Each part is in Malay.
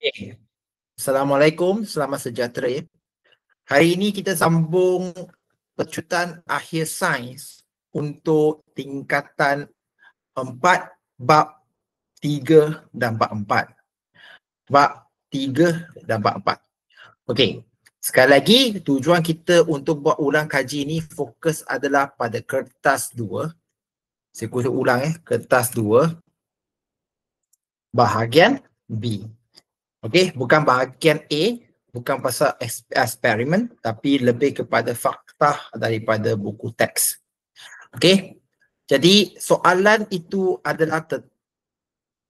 Okay. Assalamualaikum, selamat sejahtera ya. Hari ini kita sambung pecutan akhir sains untuk tingkatan 4, bab 3 dan bab 4. Bab 3 dan bab 4. Okey. Sekali lagi, tujuan kita untuk buat ulang kaji ini fokus adalah pada kertas 2. Saya ulang kertas 2 bahagian B. Okey, bukan bahagian A, bukan pasal eksperimen, tapi lebih kepada fakta daripada buku teks. Okey, jadi soalan itu adalah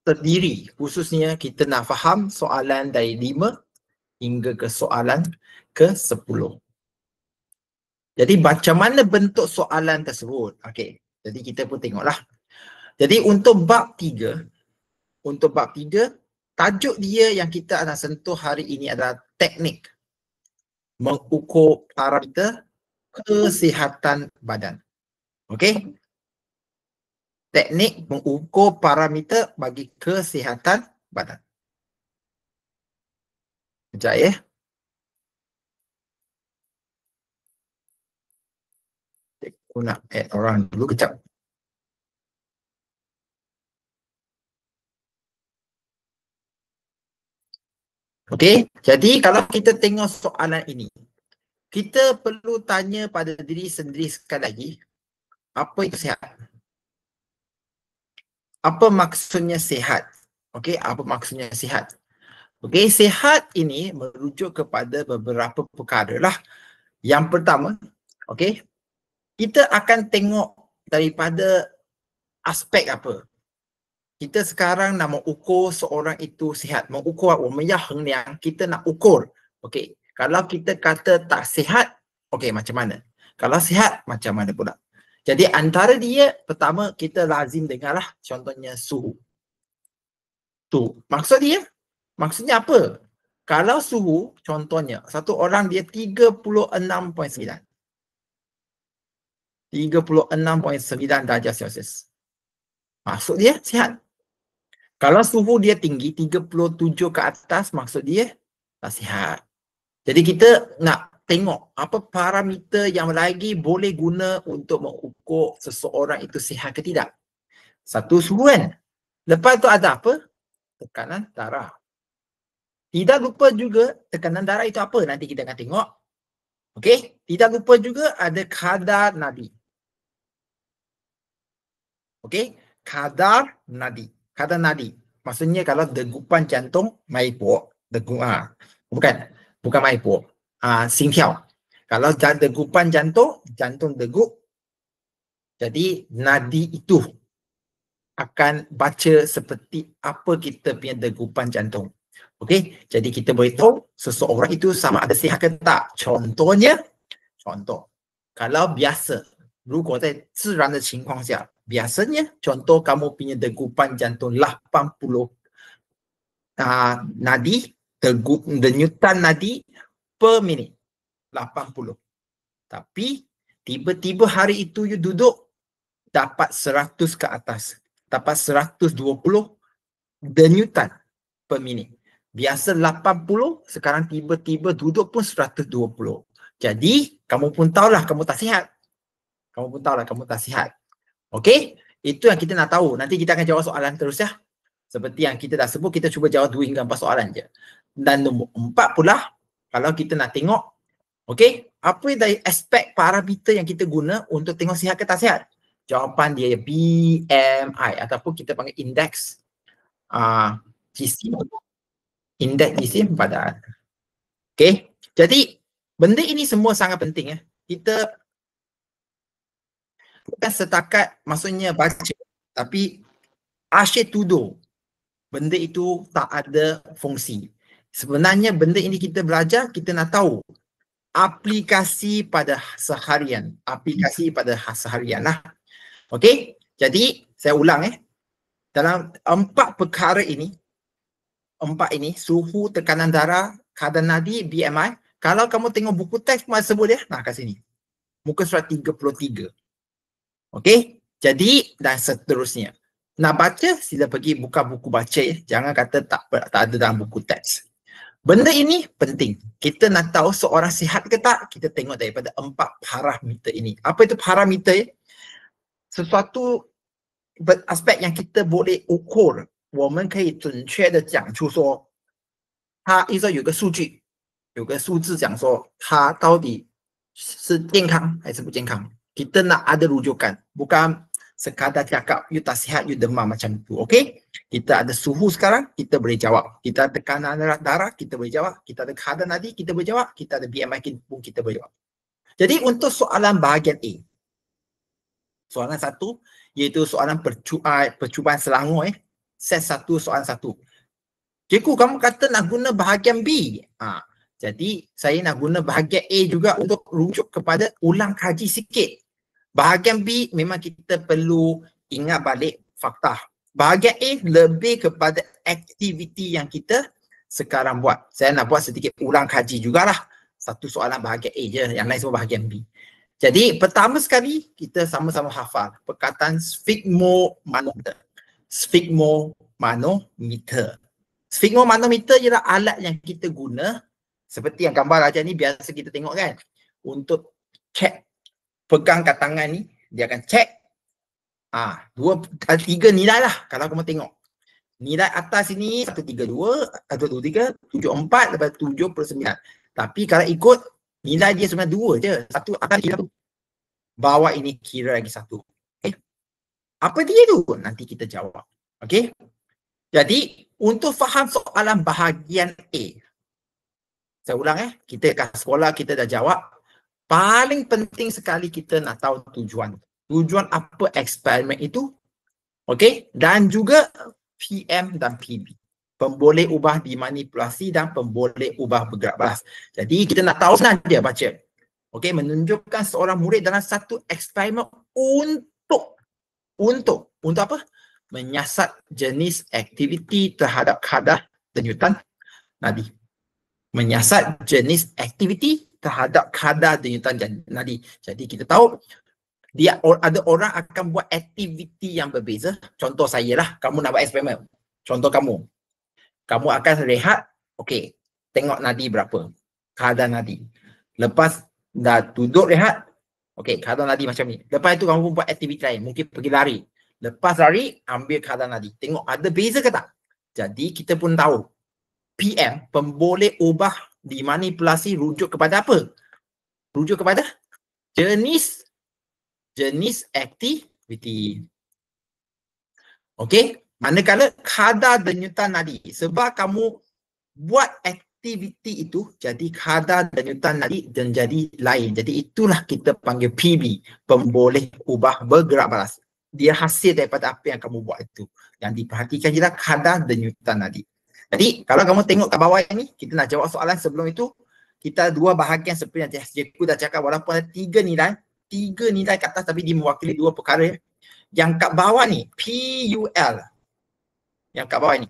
terdiri, khususnya kita nak faham soalan dari 5 hingga ke soalan ke-10. Jadi macam mana bentuk soalan tersebut? Okey, jadi kita pun tengoklah. Jadi untuk bab 3, tajuk dia yang kita akan sentuh hari ini adalah teknik mengukur parameter kesihatan badan. Okey? Teknik mengukur parameter bagi kesihatan badan. Sekejap ya. Aku nak add orang dulu kejap. Okey, jadi kalau kita tengok soalan ini, kita perlu tanya pada diri sendiri sekali lagi, apa itu sihat? Apa maksudnya sihat? Okey, apa maksudnya sihat? Okey, sihat ini merujuk kepada beberapa perkara lah. Yang pertama, okey, kita akan tengok daripada aspek apa. Kita sekarang nak mengukur seorang itu sihat. Mengukur apa? Yang kita nak ukur. Okey, kalau kita kata tak sihat, okey macam mana? Kalau sihat, macam mana pula? Jadi antara dia, pertama kita lazim dengarlah contohnya suhu. Tu, maksudnya apa? Kalau suhu, contohnya, satu orang dia 36.9. 36.9 darjah Celsius. Maksud dia sihat. Kalau suhu dia tinggi, 37 ke atas, maksud dia tak sihat. Jadi kita nak tengok apa parameter yang lagi boleh guna untuk mengukur seseorang itu sihat ke tidak. Satu, suhu kan. Lepas tu ada apa? Tekanan darah. Tidak lupa juga tekanan darah itu apa, nanti kita akan tengok. Okey, tidak lupa juga ada kadar nadi. Okey, kadar nadi. Kadar nadi. Maksudnya kalau degupan jantung maipok, bukan maipok. Singtiao. Kalau degupan jantung degup. Jadi nadi itu akan baca seperti apa kita punya degupan jantung. Okey, jadi kita boleh tahu seseorang itu sama ada sihat ke tak. Contohnya, kalau biasa, 如果在自然的情况下, biasanya contoh kamu punya degupan jantung 80 nadi, denyutan nadi per minit 80. Tapi tiba-tiba hari itu you duduk dapat 100 ke atas, dapat 120 denyutan per minit. Biasa 80, sekarang tiba-tiba duduk pun 120. Jadi kamu pun tahulah kamu tak sihat. Okey? Itu yang kita nak tahu. Nanti kita akan jawab soalan terus ya. Seperti yang kita dah sebut, kita cuba jawab 2 hingga 4 soalan je. Dan nombor 4 pula, kalau kita nak tengok, okey, apa dari aspek parameter yang kita guna untuk tengok sihat ke tak sihat? Jawapan dia BMI ataupun kita panggil indeks jisim. Indeks jisim badan. Okey, jadi benda ini semua sangat penting ya. Kita bukan setakat maksudnya baca, tapi asyik tuduh benda itu tak ada fungsi. Sebenarnya benda ini kita belajar, kita nak tahu aplikasi pada seharian. Lah. Okey, jadi saya ulang dalam 4 perkara ini, suhu, tekanan darah, kadar nadi, BMI. Kalau kamu tengok buku teks pun sebut kat sini. Muka surat 33. Okey, jadi dan seterusnya. Nak baca, sila pergi buka buku baca ya. Jangan kata tak ada dalam buku teks. Benda ini penting. Kita nak tahu seorang sihat ke tak, kita tengok daripada 4 parameter ini. Apa itu parameter ya? Sesuatu aspek yang kita boleh ukur. 我们可以准确的讲出说，它一个有个数据，有个数字讲说它到底是健康还是不健康。Kita nak ada rujukan, bukan sekadar cakap you tak sihat, you demam macam tu. Okey? Kita ada suhu sekarang, kita boleh jawab. Kita ada tekanan darah, kita boleh jawab. Kita ada kadar nadi, kita boleh jawab. Kita ada BMI pun kita boleh jawab. Jadi untuk soalan bahagian A, soalan 1 iaitu soalan percubaan Selangor set 1 soalan 1. Cikgu, kamu kata nak guna bahagian B. Jadi saya nak guna bahagian A juga untuk rujuk kepada ulang kaji sikit. Bahagian B memang kita perlu ingat balik fakta. Bahagian A lebih kepada aktiviti yang kita sekarang buat. Saya nak buat sedikit ulang kaji jugalah. Satu soalan bahagian A je, yang lain semua bahagian B. Jadi pertama sekali kita sama-sama hafal perkataan sphygmomanometer. Sphygmomanometer. Sphygmomanometer ialah alat yang kita guna seperti yang gambar aja ni biasa kita tengok kan, untuk cek. Pegang kat tangan ni, dia akan cek 3 nilai lah kalau kamu tengok. Nilai atas ini 132, 123, 74, lepas 79. Tapi kalau ikut nilai dia sebenarnya 2 je. Satu atas kira tu. Bawah ini kira lagi 1. Okay. Apa dia tu? Nanti kita jawab. Okay. Jadi untuk faham soalan bahagian A, saya ulang kita kat sekolah kita dah jawab. Paling penting sekali kita nak tahu tujuan. Tujuan apa eksperimen itu. Okey. Dan juga PM dan PB. Pemboleh ubah dimanipulasi dan pemboleh ubah bergerak balas. Jadi kita nak tahu senang dia baca. Okey. Menunjukkan seorang murid dalam satu eksperimen untuk apa? Menyiasat jenis aktiviti terhadap kadar denyutan nadi. Menyiasat jenis aktiviti terhadap kadar denyutan nadi. Jadi kita tahu dia ada orang akan buat aktiviti yang berbeza. Contoh saya lah, kamu nak buat eksperimen. Contoh kamu akan rehat, okey, tengok nadi berapa, kadar nadi. Lepas dah duduk rehat, okey, kadar nadi macam ni. Lepas itu kamu buat aktiviti lain, mungkin pergi lari. Lepas lari, ambil kadar nadi. Tengok ada beza ke tak? Jadi kita pun tahu PM, pemboleh ubah dimanipulasi, rujuk kepada apa? Rujuk kepada jenis aktiviti. Okey, manakala kadar denyutan nadi, sebab kamu buat aktiviti itu, jadi kadar denyutan nadi menjadi lain. Jadi itulah kita panggil PB, pemboleh ubah bergerak balas. Dia hasil daripada apa yang kamu buat itu. Yang diperhatikan ialah kadar denyutan nadi. Jadi kalau kamu tengok kat bawah ini, kita nak jawab soalan sebelum itu, kita 2 bahagian seperti yang cikgu dah cakap, walaupun ada 3 nilai kat atas tapi dia mewakili 2 perkara. Yang kat bawah ni, PUL. Yang kat bawah ni.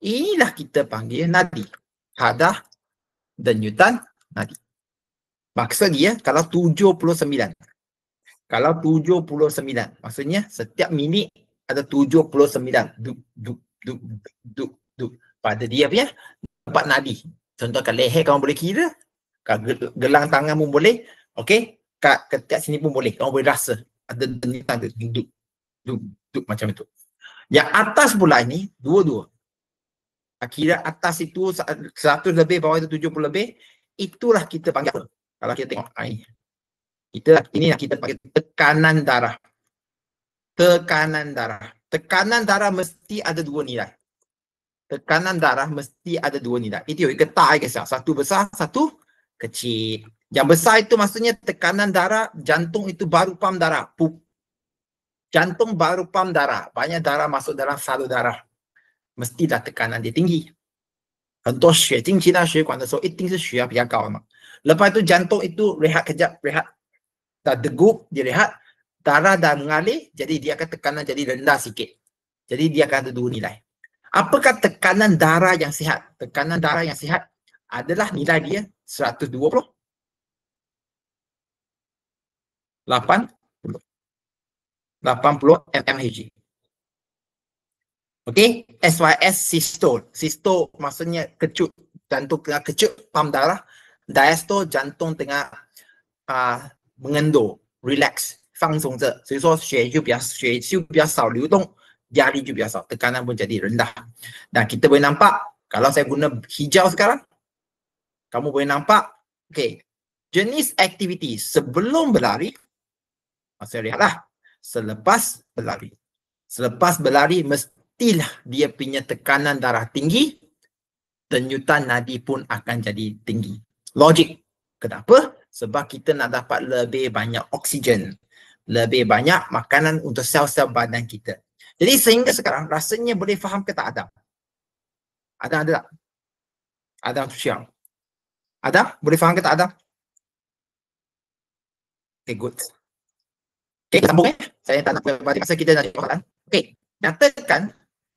Inilah kita panggil nadi. Kadar denyutan nadi. Maksud dia kalau 79. Kalau 79, maksudnya setiap minit ada 79. Duk. Pada dia punya tempat nadi. Contoh kat leher kamu boleh kira, kat gelang tangan pun boleh, okey, kat sini pun boleh. Kamu boleh rasa ada denyutan tu, duk macam itu. Yang atas pula ini dua-dua. Kira atas itu 100 lebih, bawah itu 70 lebih, itulah kita panggil apa? Kalau kita tengok ini. Inilah kita panggil tekanan darah. Tekanan darah mesti ada 2 nilai. Tekanan darah mesti ada 2 nilai. Itu ketak guys. Satu besar, satu kecil. Yang besar itu maksudnya tekanan darah, jantung itu baru pam darah. Jantung baru pam darah. Banyak darah masuk dalam salur darah. Mestilah tekanan dia tinggi. 很多血进其他血管的时候，一定是血压比较高的嘛。Lepas itu jantung itu rehat kejap, rehat. Dah degup, dia rehat. Darah dah mengalir, jadi dia akan tekanan jadi rendah sikit. Jadi dia akan ada 2 nilai. Apakah tekanan darah yang sihat? Tekanan darah yang sihat adalah nilai dia 120, 80 mmHg. Okey, SYS systole. Systole maksudnya kecut, jantung tengah kecut, pam darah. Diastole jantung tengah mengendur, relax, 放松着，所以说血就比较少流动，压力就比较少，tekanan pun jadi rendah. Dan kita boleh nampak, kalau saya guna hijau sekarang, kamu boleh nampak, okey, jenis aktiviti sebelum berlari, saya lihatlah, selepas berlari. Selepas berlari, mestilah dia punya tekanan darah tinggi, denyutan nadi pun akan jadi tinggi. Logik. Kenapa? Sebab kita nak dapat lebih banyak oksigen, lebih banyak makanan untuk sel-sel badan kita. Jadi sehingga sekarang rasanya boleh faham ke tak Adam? Adam ada tak? Adam tu siang. Adam, boleh faham ke tak Adam? Okay, good. Okay, kita sambung Saya tak nak berbanyak masa, kita nak cakap soalan. Okay, nyatakan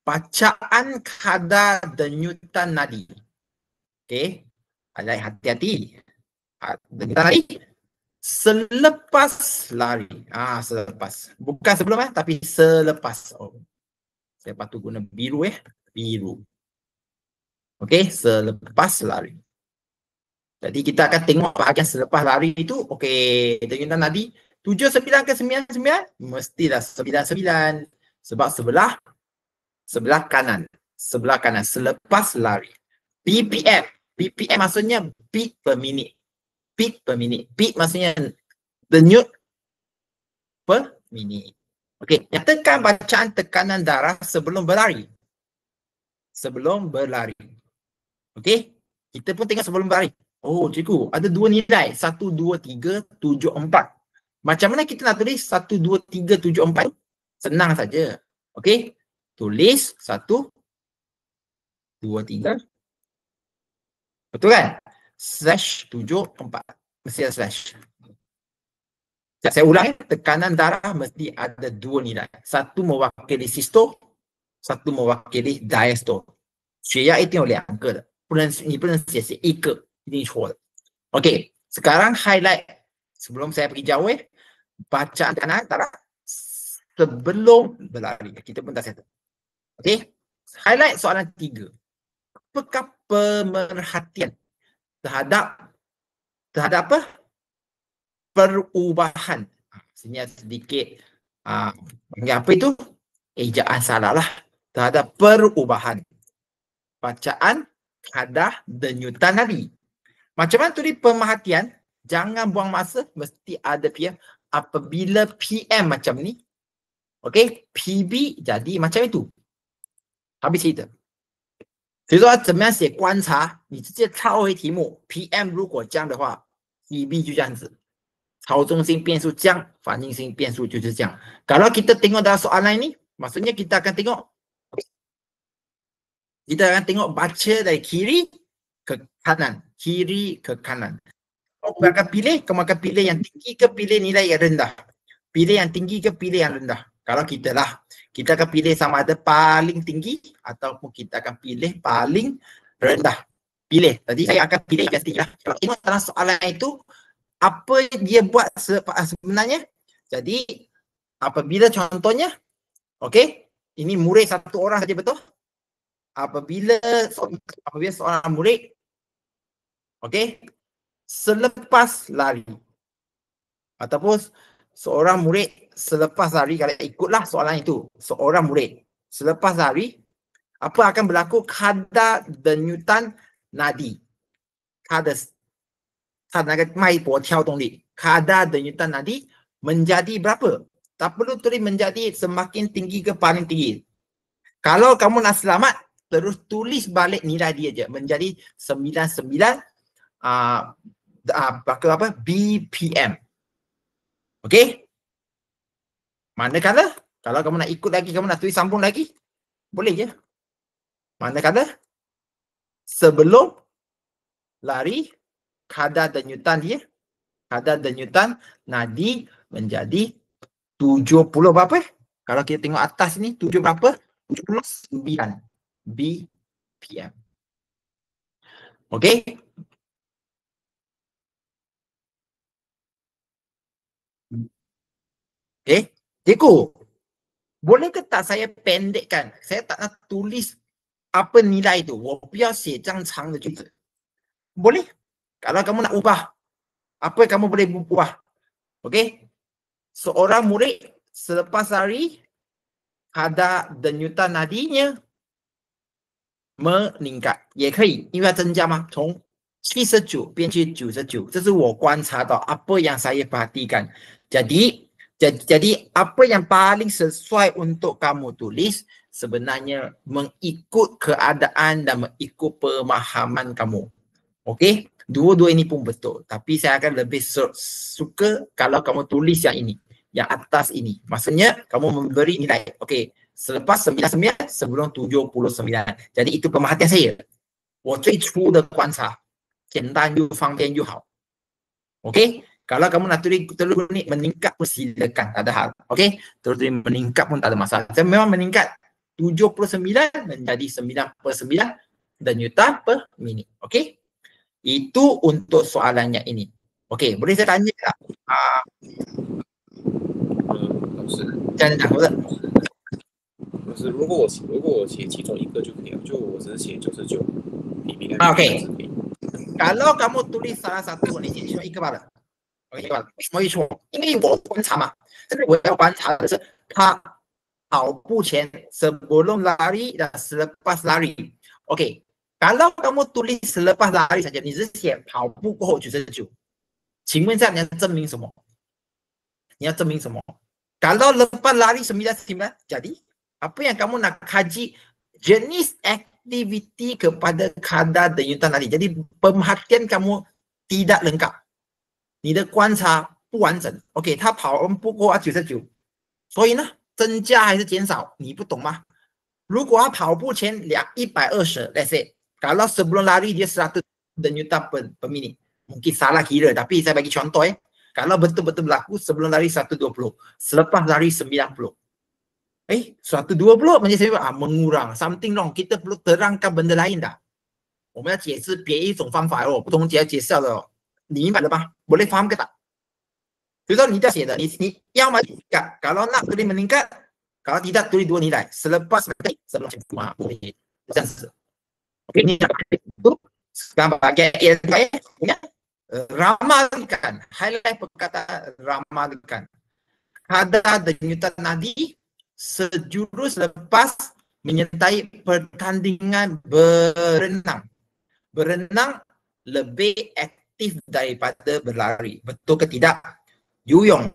bacaan kadar denyutan nadi. Okay, hati-hati. Denyutan nadi selepas lari. Selepas. Bukan sebelum tapi selepas. Saya patut guna biru biru. Okay, selepas lari. Jadi kita akan tengok bahagian selepas lari itu, okay, denyutan nadi 79 ke 99? Mestilah 99. Sebab sebelah kanan. Sebelah kanan, selepas lari. BPM. BPM maksudnya beat per minute. Beat per minute. Beat maksudnya denyut per minit. Okey, nyatakan bacaan tekanan darah sebelum berlari. Sebelum berlari. Okey, kita pun tengok sebelum berlari. Oh, cikgu, ada dua nilai. 1, 2, 3, 7, 4. Macam mana kita nak tulis 1, 2, 3, 7, 4? Senang saja. Okey, tulis 1, 2, 3. Betul kan? Slash 7, 4. Mesti ada slash. Saya ulang tekanan darah mesti ada dua nilai. Satu mewakili sistole, satu mewakili diastole. 血压一定有两个的，你不能写是一个，一定错的。OK， sekarang highlight sebelum saya pergi jauh bacaan tekanan darah sebelum berlari. Kita pun dah settle. OK, highlight soalan 3. Apakah pemerhatian terhadap apa? Perubahan. Sini ada sedikit apa itu? Ejaan salah lah. Terhadap perubahan bacaan kadar denyutan nadi. Macam mana tulis pemerhatian? Jangan buang masa, mesti ada PM. Apabila PM macam ni, okey, PB jadi macam itu. Habis cerita. 所以说怎么样写观察，你直接抄回题目 PM 如果这样的话 PB 就这样子，操纵性变数这样，反应性变数就是这样。Kalau kita tengok dalam soalan ini, maksudnya kita akan tengok baca dari kiri ke kanan, kiri ke kanan. Kamu akan pilih yang tinggi ke pilih nilai yang rendah. Pilih yang tinggi ke pilih yang rendah. Kalau kita akan pilih sama ada paling tinggi ataupun kita akan pilih paling rendah. Pilih. Tadi saya akan pilih yang tinggi lah. Kalau tengok dalam soalan itu, apa dia buat sebenarnya? Jadi, apabila contohnya, okey, ini murid satu orang saja betul? Apabila seorang murid, okey, selepas lari ataupun seorang murid selepas lari, kalau ikutlah soalan itu, seorang murid selepas lari, apa akan berlaku kadar denyutan nadi? Kadar denyutan nadi menjadi berapa? Tak perlu tulis menjadi semakin tinggi ke paling tinggi. Kalau kamu nak selamat, terus tulis balik nilai dia je, menjadi 99 BPM. Okey? Manakala kalau kamu nak ikut lagi, kamu nak tulis sambung lagi, boleh je. Manakala sebelum lari, kadar denyutan nadi menjadi 70 berapa? Kalau kita tengok atas ni 7 berapa? 79 BPM. Okey? Okey, cikgu. boleh ke tak saya pendekkan? Saya tak nak tulis apa nilai tu. 我不要写这样长的句子。boleh? Kalau kamu nak ubah, apa kamu boleh ubah? Okey? Seorang murid selepas lari, kadar denyutan nadinya meningkat，也可以，因为要增加嘛，从79变去99，这是我观察到apa yang saya perhatikan. Jadi apa yang paling sesuai untuk kamu tulis sebenarnya mengikut keadaan dan mengikut pemahaman kamu. Okey, dua-dua ini pun betul. Tapi saya akan lebih suka kalau kamu tulis yang ini, yang atas ini. Maksudnya kamu memberi nilai. Okey, selepas 99 sebelum 79. Jadi itu pemerhatian saya. 我最初的观察，简单又方便又好。Okey, kalau kamu nak tulis ni meningkat pun silakan, tak ada hal. Okey, terus meningkat pun tak ada masalah. Saya memang meningkat 79 menjadi 9/9 denyutan per minit. Okey. Itu untuk soalannya ini. Okey, boleh saya tanya tak? 老师，这样讲或者老师，如果我写其中一个就可以了，就我只是写99 ppm。Okey. Kalau kamu tulis salah satu，你写其中一个罢了。OK 吧？为什么会错？因为我观察嘛，这个我要观察的是他跑步前 sebelum lari dan selepas lari. Okey. Kalau kamu tulis selepas lari saja，你只写跑步过后99，请问一下你要证明什么？你要证明什么？ Kalau lepas lari 99, jadi apa yang kamu nak kaji jenis aktiviti kepada kadar denyutan nadi. Jadi pemerhatian kamu tidak lengkap. 你的观察不完整。OK， 他跑步过99，所以呢，增加还是减少？你不懂吗？如果他跑步前120，let's say kalau sebelum lari dia 100 denyutan per minit, mungkin salah kira, tapi saya bagi contoh kalau betul-betul berlaku sebelum lari 120, selepas lari 90. 120 menjadi mengurang, something wrong. Kita perlu terangkan benda lain dah. 我们要解释别一种方法不同解释的你明白了吗？ Boleh faham ke tak? 比如说你要写的，你要么meningkat, kalau nak tulis meningkat, kalau tidak tulis dua nilai. Selepas sebelum boleh这样子。Okey, ini itu sekarang bahagian ya. Ramalkan, highlight perkataan ramalkan. Kadar denyutan nadi sejurus lepas menyertai pertandingan berenang. Berenang lebih aktif daripada berlari. Betul ke tidak? 游泳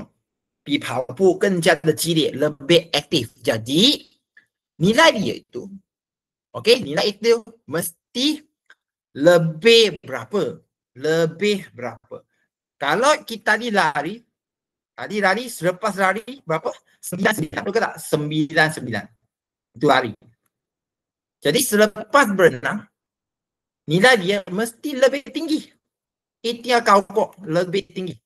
比跑步更加的激烈, lebih aktif. Jadi nilai dia itu, okey, nilai itu mesti lebih berapa? Lebih berapa? Kalau kita tadi lari selepas lari berapa? 99, betul ke tak? 99. Itu lari. Jadi selepas berenang, nilai dia mesti lebih tinggi. Itia kau lebih tinggi.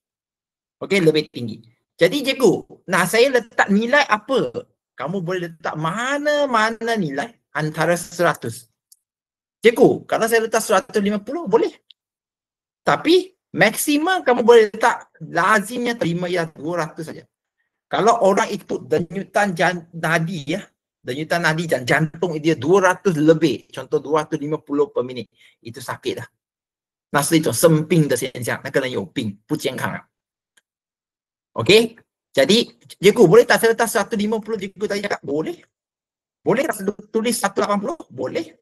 Okey, lebih tinggi. Jadi cikgu, nah saya letak nilai apa? Kamu boleh letak mana-mana nilai antara 100. Cikgu, kalau saya letak 150 boleh. Tapi maksimum kamu boleh letak lazimnya terima ya 200 saja. Kalau orang itu denyutan nadi denyutan nadi dan jantung dia 200 lebih, contoh 250 per minit, itu sakit dah. 那是一种生病的现象，那个人有病，不健康啊。Okey, jadi cikgu boleh tak saya letak 150? Cikgu tadi cakap boleh. Boleh tak tulis 180? Boleh.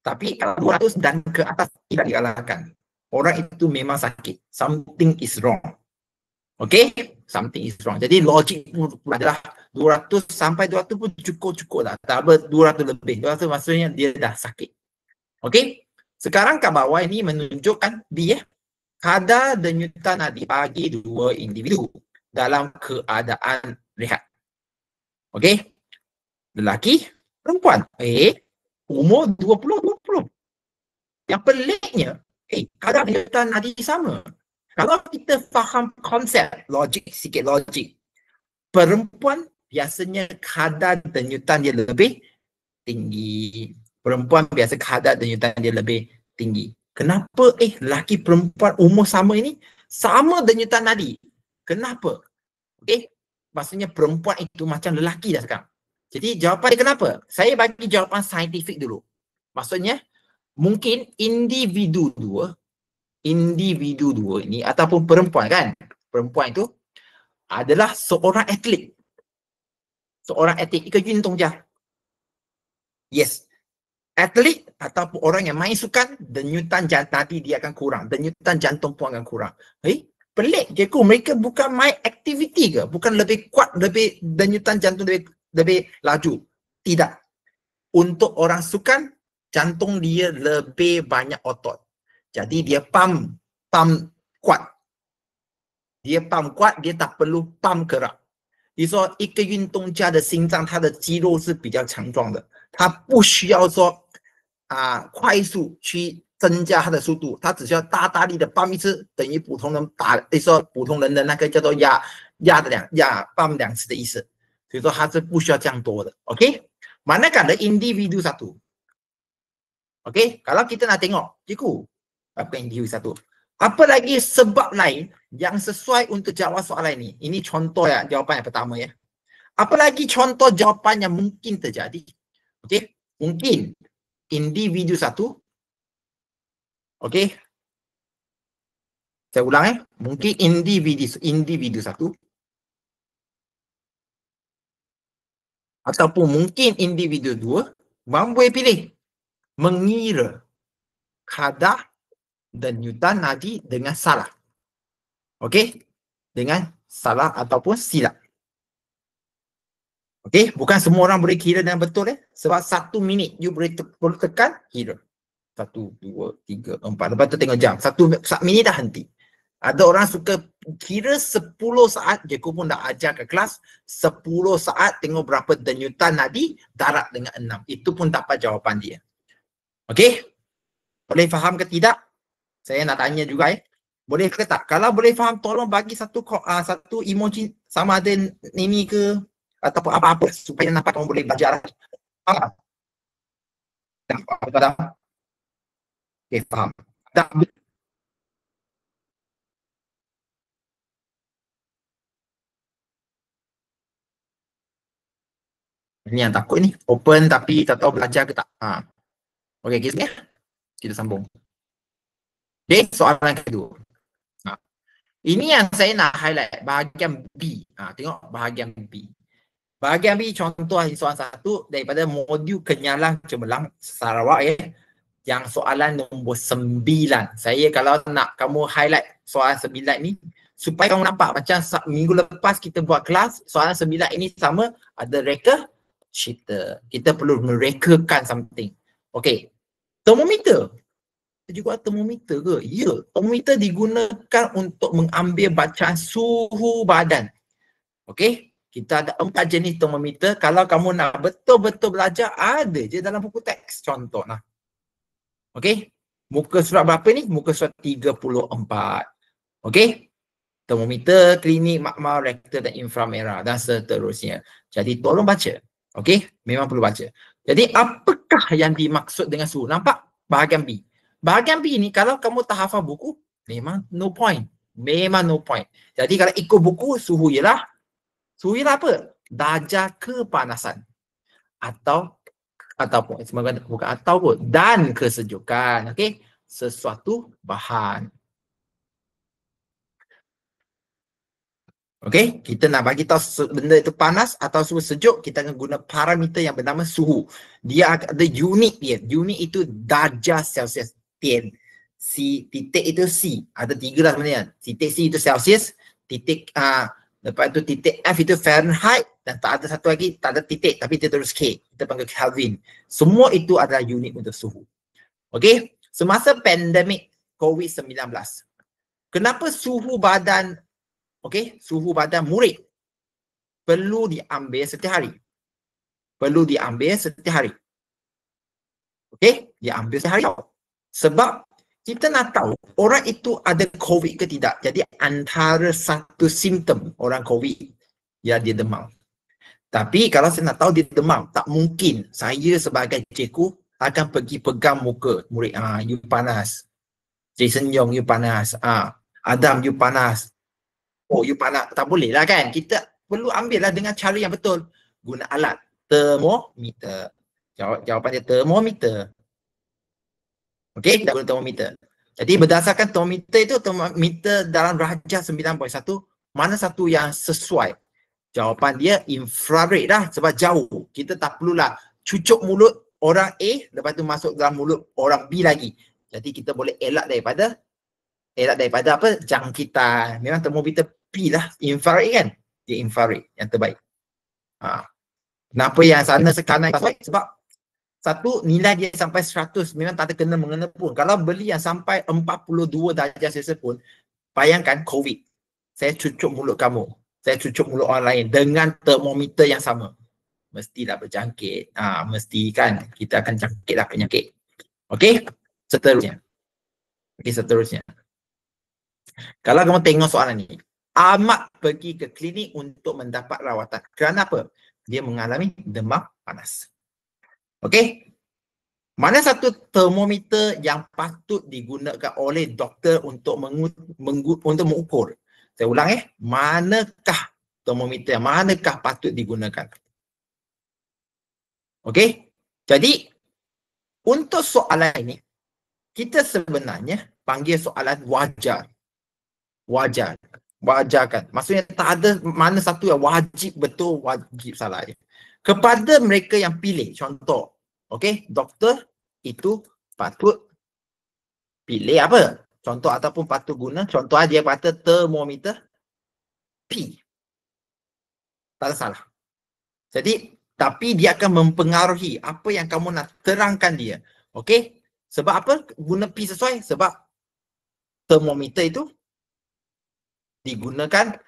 Tapi kalau 200 dan ke atas tidak digalakkan. Orang itu memang sakit. Something is wrong. Okey, something is wrong. Jadi logik adalah 200 sampai 200 pun cukup lah. Tak apa 200 lebih. 200 maksudnya dia dah sakit. Okey, sekarang kat bawah ini menunjukkan dia kadar denyutan nadi bagi dua individu dalam keadaan rehat. Okey, lelaki, perempuan. Umur 20. Yang peliknya, kadar denyutan nadi sama. Kalau kita faham konsep logik, sikit logik, perempuan biasanya kadar denyutan dia lebih tinggi. Perempuan biasa kadar denyutan dia lebih tinggi. Kenapa lelaki perempuan umur sama ini sama denyutan nadi? Kenapa? Maksudnya perempuan itu macam lelaki dah sekarang. Jadi jawapan dia kenapa? Saya bagi jawapan saintifik dulu. Maksudnya, mungkin individu dua ini ataupun perempuan kan, perempuan itu adalah seorang atlet. Seorang atlet, Ika Yun Tong Jia. Yes. Atlet ataupun orang yang main sukan, denyutan nadi dia akan kurang. Denyutan jantung pun akan kurang. Pelik je ku. Mereka bukan main aktiviti ke? Bukan lebih kuat, lebih denyutan jantung lebih laju. Tidak. Untuk orang sukan, jantung dia lebih banyak otot. Jadi dia pump kuat. Dia pump kuat, dia tak perlu pump gerak。比如说，一个运动家的心脏，他的肌肉是比较强壮的，他不需要说快速去增加他的速度，他只需要大力的pump一次，等于普通人说普通人的那个叫做pump 2次的意思。所以说他是不需要这样多的。OK， manakala individu satu。OK， kalau kita nak tengok, cikgu, apa individu satu? Apa lagi sebab lain yang sesuai untuk jawab soalan ini? Ini contoh ya, jawapan yang pertama ya. Apa lagi contoh jawapan yang mungkin terjadi? Okey, mungkin individu satu. Okey. Saya ulang ya. Mungkin individu satu. Ataupun mungkin individu dua. Boleh pilih. Mengira kadar denyutan nadi dengan salah. Okey? Dengan salah ataupun silap. Okey? Bukan semua orang boleh kira dengan betul ya. Sebab 1 minit you boleh tekan, kira. 1, 2, 3, 4. Lepas tu tengok jam. 1 minit dah henti. Ada orang suka kira 10 saat. Cikgu pun dah ajar ke kelas. 10 saat tengok berapa denyutan nadi, darab dengan 6. Itu pun dapat jawapan dia. Okey? Boleh faham ke tidak? Saya nak tanya juga ya. Boleh ke tak? Kalau boleh faham, tolong bagi satu emoji sama ada ini ke ataupun apa-apa supaya nampak kamu boleh belajar. Faham? Okay, faham. Tak. Ini yang takut ni. Open tapi tak tahu belajar ke tak. Okey, kita sambung. Okay, soalan kedua. Ini yang saya nak highlight, bahagian B. Tengok bahagian B. Bahagian B contoh soalan 1 daripada modul Kenyalang Cemerlang Sarawak ya. Yang soalan nombor 9. Saya kalau nak kamu highlight soalan 9 ni supaya kamu nampak macam minggu lepas kita buat kelas, soalan 9 ini sama ada reka cerita. Kita perlu merekakan something. Okey. Termometer. Juga termometer ke? Ya, termometer digunakan untuk mengambil bacaan suhu badan. Okey, kita ada 4 jenis termometer. Kalau kamu nak betul-betul belajar, ada je dalam buku teks. Contoh lah. Okey, muka surat berapa ni? Muka surat 34. Okey, termometer, klinik, makmal, rektor dan inframerah dan seterusnya. Jadi tolong baca. Okey, memang perlu baca. Jadi apakah yang dimaksud dengan suhu? Nampak bahagian B. Bahagian B ni kalau kamu tak hafal buku, memang no point. Memang no point. Jadi kalau ikut buku, suhu ialah apa? Darjah kepanasan. Ataupun sebenarnya bukan atau pun, dan kesejukan. Okey? Sesuatu bahan. Okey, kita nak bagi tahu benda itu panas atau suhu sejuk, kita akan guna parameter yang bernama suhu. Dia ada unit dia. Unit itu darjah Celsius. Titik itu C. Ada 3 lah sebenarnya. Titik C itu Celsius, lepas itu titik F itu Fahrenheit, dan tak ada satu lagi, tak ada titik tapi dia terus K. Kita panggil Kelvin. Semua itu adalah unit untuk suhu. Okey, semasa pandemik COVID-19, kenapa suhu badan suhu badan murid perlu diambil setiap hari? Perlu diambil setiap hari. Okey, diambil setiap hari. Sebab kita nak tahu orang itu ada COVID ke tidak. Jadi antara satu simptom orang COVID, ya dia demam. Tapi kalau saya nak tahu dia demam, tak mungkin saya sebagai cikgu akan pergi pegang muka murid. You panas. Jason Yong, you panas. Adam, you panas. Oh, you panas. Tak boleh lah kan. Kita perlu ambil lah dengan cara yang betul. Guna alat. Termometer. Jawapan dia termometer. Okey, kita guna termometer. Jadi berdasarkan termometer itu, termometer dalam darjah 9.1, mana satu yang sesuai? Jawapan dia infrared lah, sebab jauh. Kita tak perlulah cucuk mulut orang A, lepas tu masuk dalam mulut orang B lagi. Jadi kita boleh elak daripada apa? Jangkitan. Memang termometer P lah, infrared kan? Dia infrared yang terbaik. Kenapa yang sana sekanan sesuai? Sebab satu, nilai dia sampai 100 memang tak ada kena-mengena pun. Kalau beli yang sampai 42 darjah Celsius pun, bayangkan COVID. Saya cucuk mulut kamu, saya cucuk mulut orang lain dengan termometer yang sama. Mestilah berjangkit. Mesti kan, kita akan jangkitlah penyakit. Okey, seterusnya. Kalau kamu tengok soalan ni, Ahmad pergi ke klinik untuk mendapat rawatan. Kenapa? Dia mengalami demam panas. Okey. Mana satu termometer yang patut digunakan oleh doktor untuk mengukur? Saya ulang manakah termometer, manakah patut digunakan? Okey. Jadi untuk soalan ini kita sebenarnya panggil soalan wajar. Wajarkan. Maksudnya tak ada mana satu yang wajib betul, wajib salah. Kepada mereka yang pilih, contoh, okey, doktor itu patut pilih apa? Contoh ataupun patut guna, contoh dia kata termometer P. Tak ada salah. Jadi, tapi dia akan mempengaruhi apa yang kamu nak terangkan dia. Okey? Sebab apa guna P sesuai? Sebab termometer itu digunakan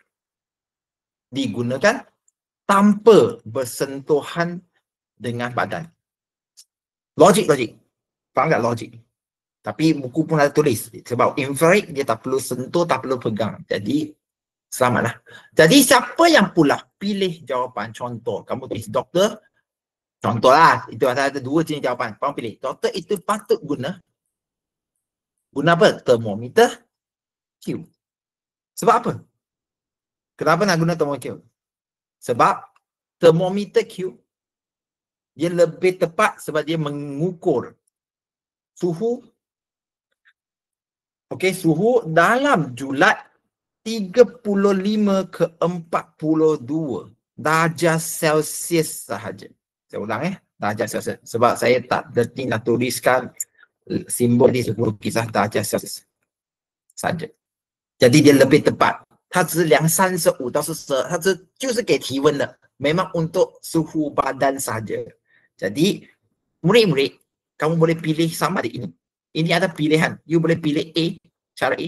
tanpa bersentuhan dengan badan. Logik. Faham tak logik? Tapi buku pun ada tulis. Sebab infrared dia tak perlu sentuh, tak perlu pegang. Jadi selamatlah. Jadi siapa yang pula pilih jawapan? Contoh, kamu tulis doktor. Contohlah, itu ada dua jenis jawapan. Kamu pilih. Doktor itu patut guna apa? Termometer Q. Sebab apa? Kenapa nak guna termometer Q? Sebab termometer Q dia lebih tepat sebab dia mengukur suhu. Okey, suhu dalam julat 35 ke 42 darjah Celsius sahaja. Saya ulang darjah Celsius. Sebab saya tak berhenti nak tuliskan simbol di sebuah kisah darjah Celsius saja. Jadi dia lebih tepat. 它只是量35到40，它就是给体温的，memang untuk suhu badan saja. Jadi murid-murid, kamu boleh pilih sama di ini. Ini ada pilihan. You boleh pilih A, cara A,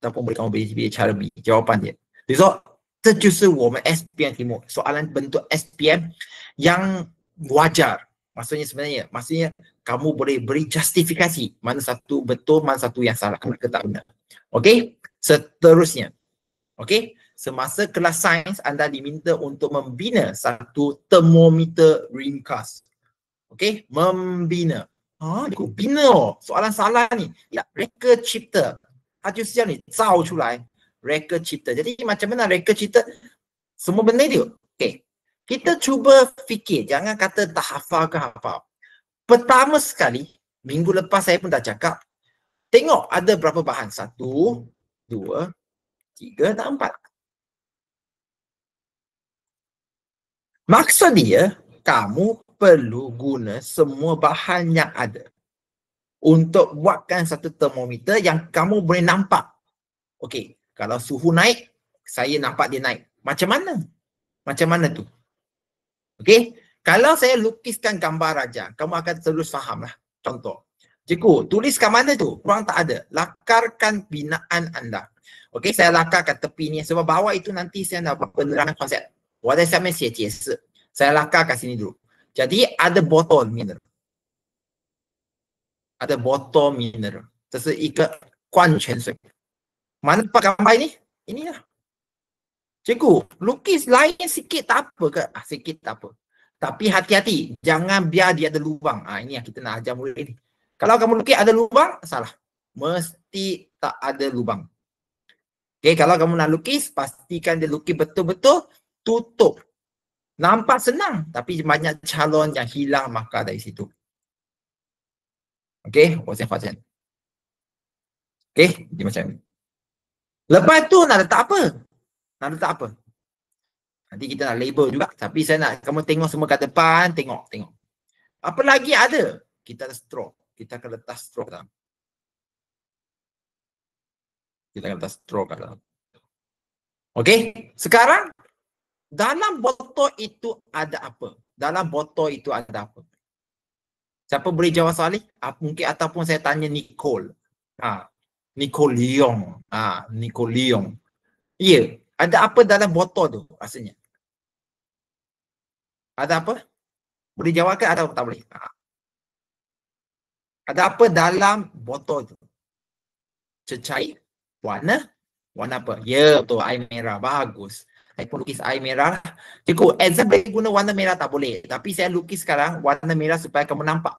ataupun kamu boleh pilih cara B. Jawapan dia. 比如说，这就是我们 SPM 题目 soalan bentuk SPM yang wajar. Maksudnya kamu boleh beri justifikasi mana satu betul, mana satu yang salah, kena ke tak benar. Okey, seterusnya. Okey, semasa kelas sains anda diminta untuk membina satu termometer ringkas. Okey, membina. Bina soalan salah ni. Ya, reka cipta. 它就是叫你造出来 reka cipta. Jadi macam mana reka cipta? Semua benda itu. Okey. Kita cuba fikir, jangan kata tak hafal ke hafal. Pertama sekali, minggu lepas saya pun dah cakap, tengok ada berapa bahan. 1, 2, 3 dan 4. Maksud dia, kamu perlu guna semua bahan yang ada untuk buatkan satu termometer yang kamu boleh nampak. Okey, kalau suhu naik, saya nampak dia naik. Macam mana? Macam mana tu? Okey, kalau saya lukiskan gambar raja, kamu akan terus faham lah. Contoh, cikgu, tuliskan mana tu? Kurang tak ada. Lakarkan binaan anda. Okey, saya lakarkan tepi ni. Sebab bawah itu nanti saya nak buat penerangan konsep. 我在下面写解释. Saya lakar kat sini dulu. Jadi ada botol mineral. Ada botol mineral. 这是一个矿泉水. Mana pak gambar ini? Inilah. Cikgu, lukis lain sikit tak apa ke? Sikit tak apa. Tapi hati-hati, jangan biar dia ada lubang. Ini yang kita nak ajar murid ini. Kalau kamu lukis ada lubang, salah. Mesti tak ada lubang. Okay, kalau kamu nak lukis, pastikan dia lukis betul-betul tutup. Nampak senang, tapi banyak calon yang hilang markah dari situ. Okey, what's yang okey, dia macam ni. Lepas tu nak letak apa? Nak letak apa? Nanti kita nak label juga, tapi saya nak kamu tengok semua kat depan, tengok. Apa lagi ada? Kita ada straw. Kita akan letak straw kat dalam. Kita akan letak straw kat dalam. Okey, sekarang dalam botol itu ada apa? Dalam botol itu ada apa? Siapa boleh jawab soalan ni? Mungkin ataupun saya tanya Nicole. Nicole Leong. Ya, ada apa dalam botol tu rasanya? Ada apa? Boleh jawab ke atau tak boleh? Ada apa dalam botol tu? Cecair? Warna apa? Ya, betul. Air merah. Bagus. Saya pun lukis air merah. Cikgu, exam boleh guna warna merah tak boleh. Tapi saya lukis sekarang warna merah supaya kamu nampak.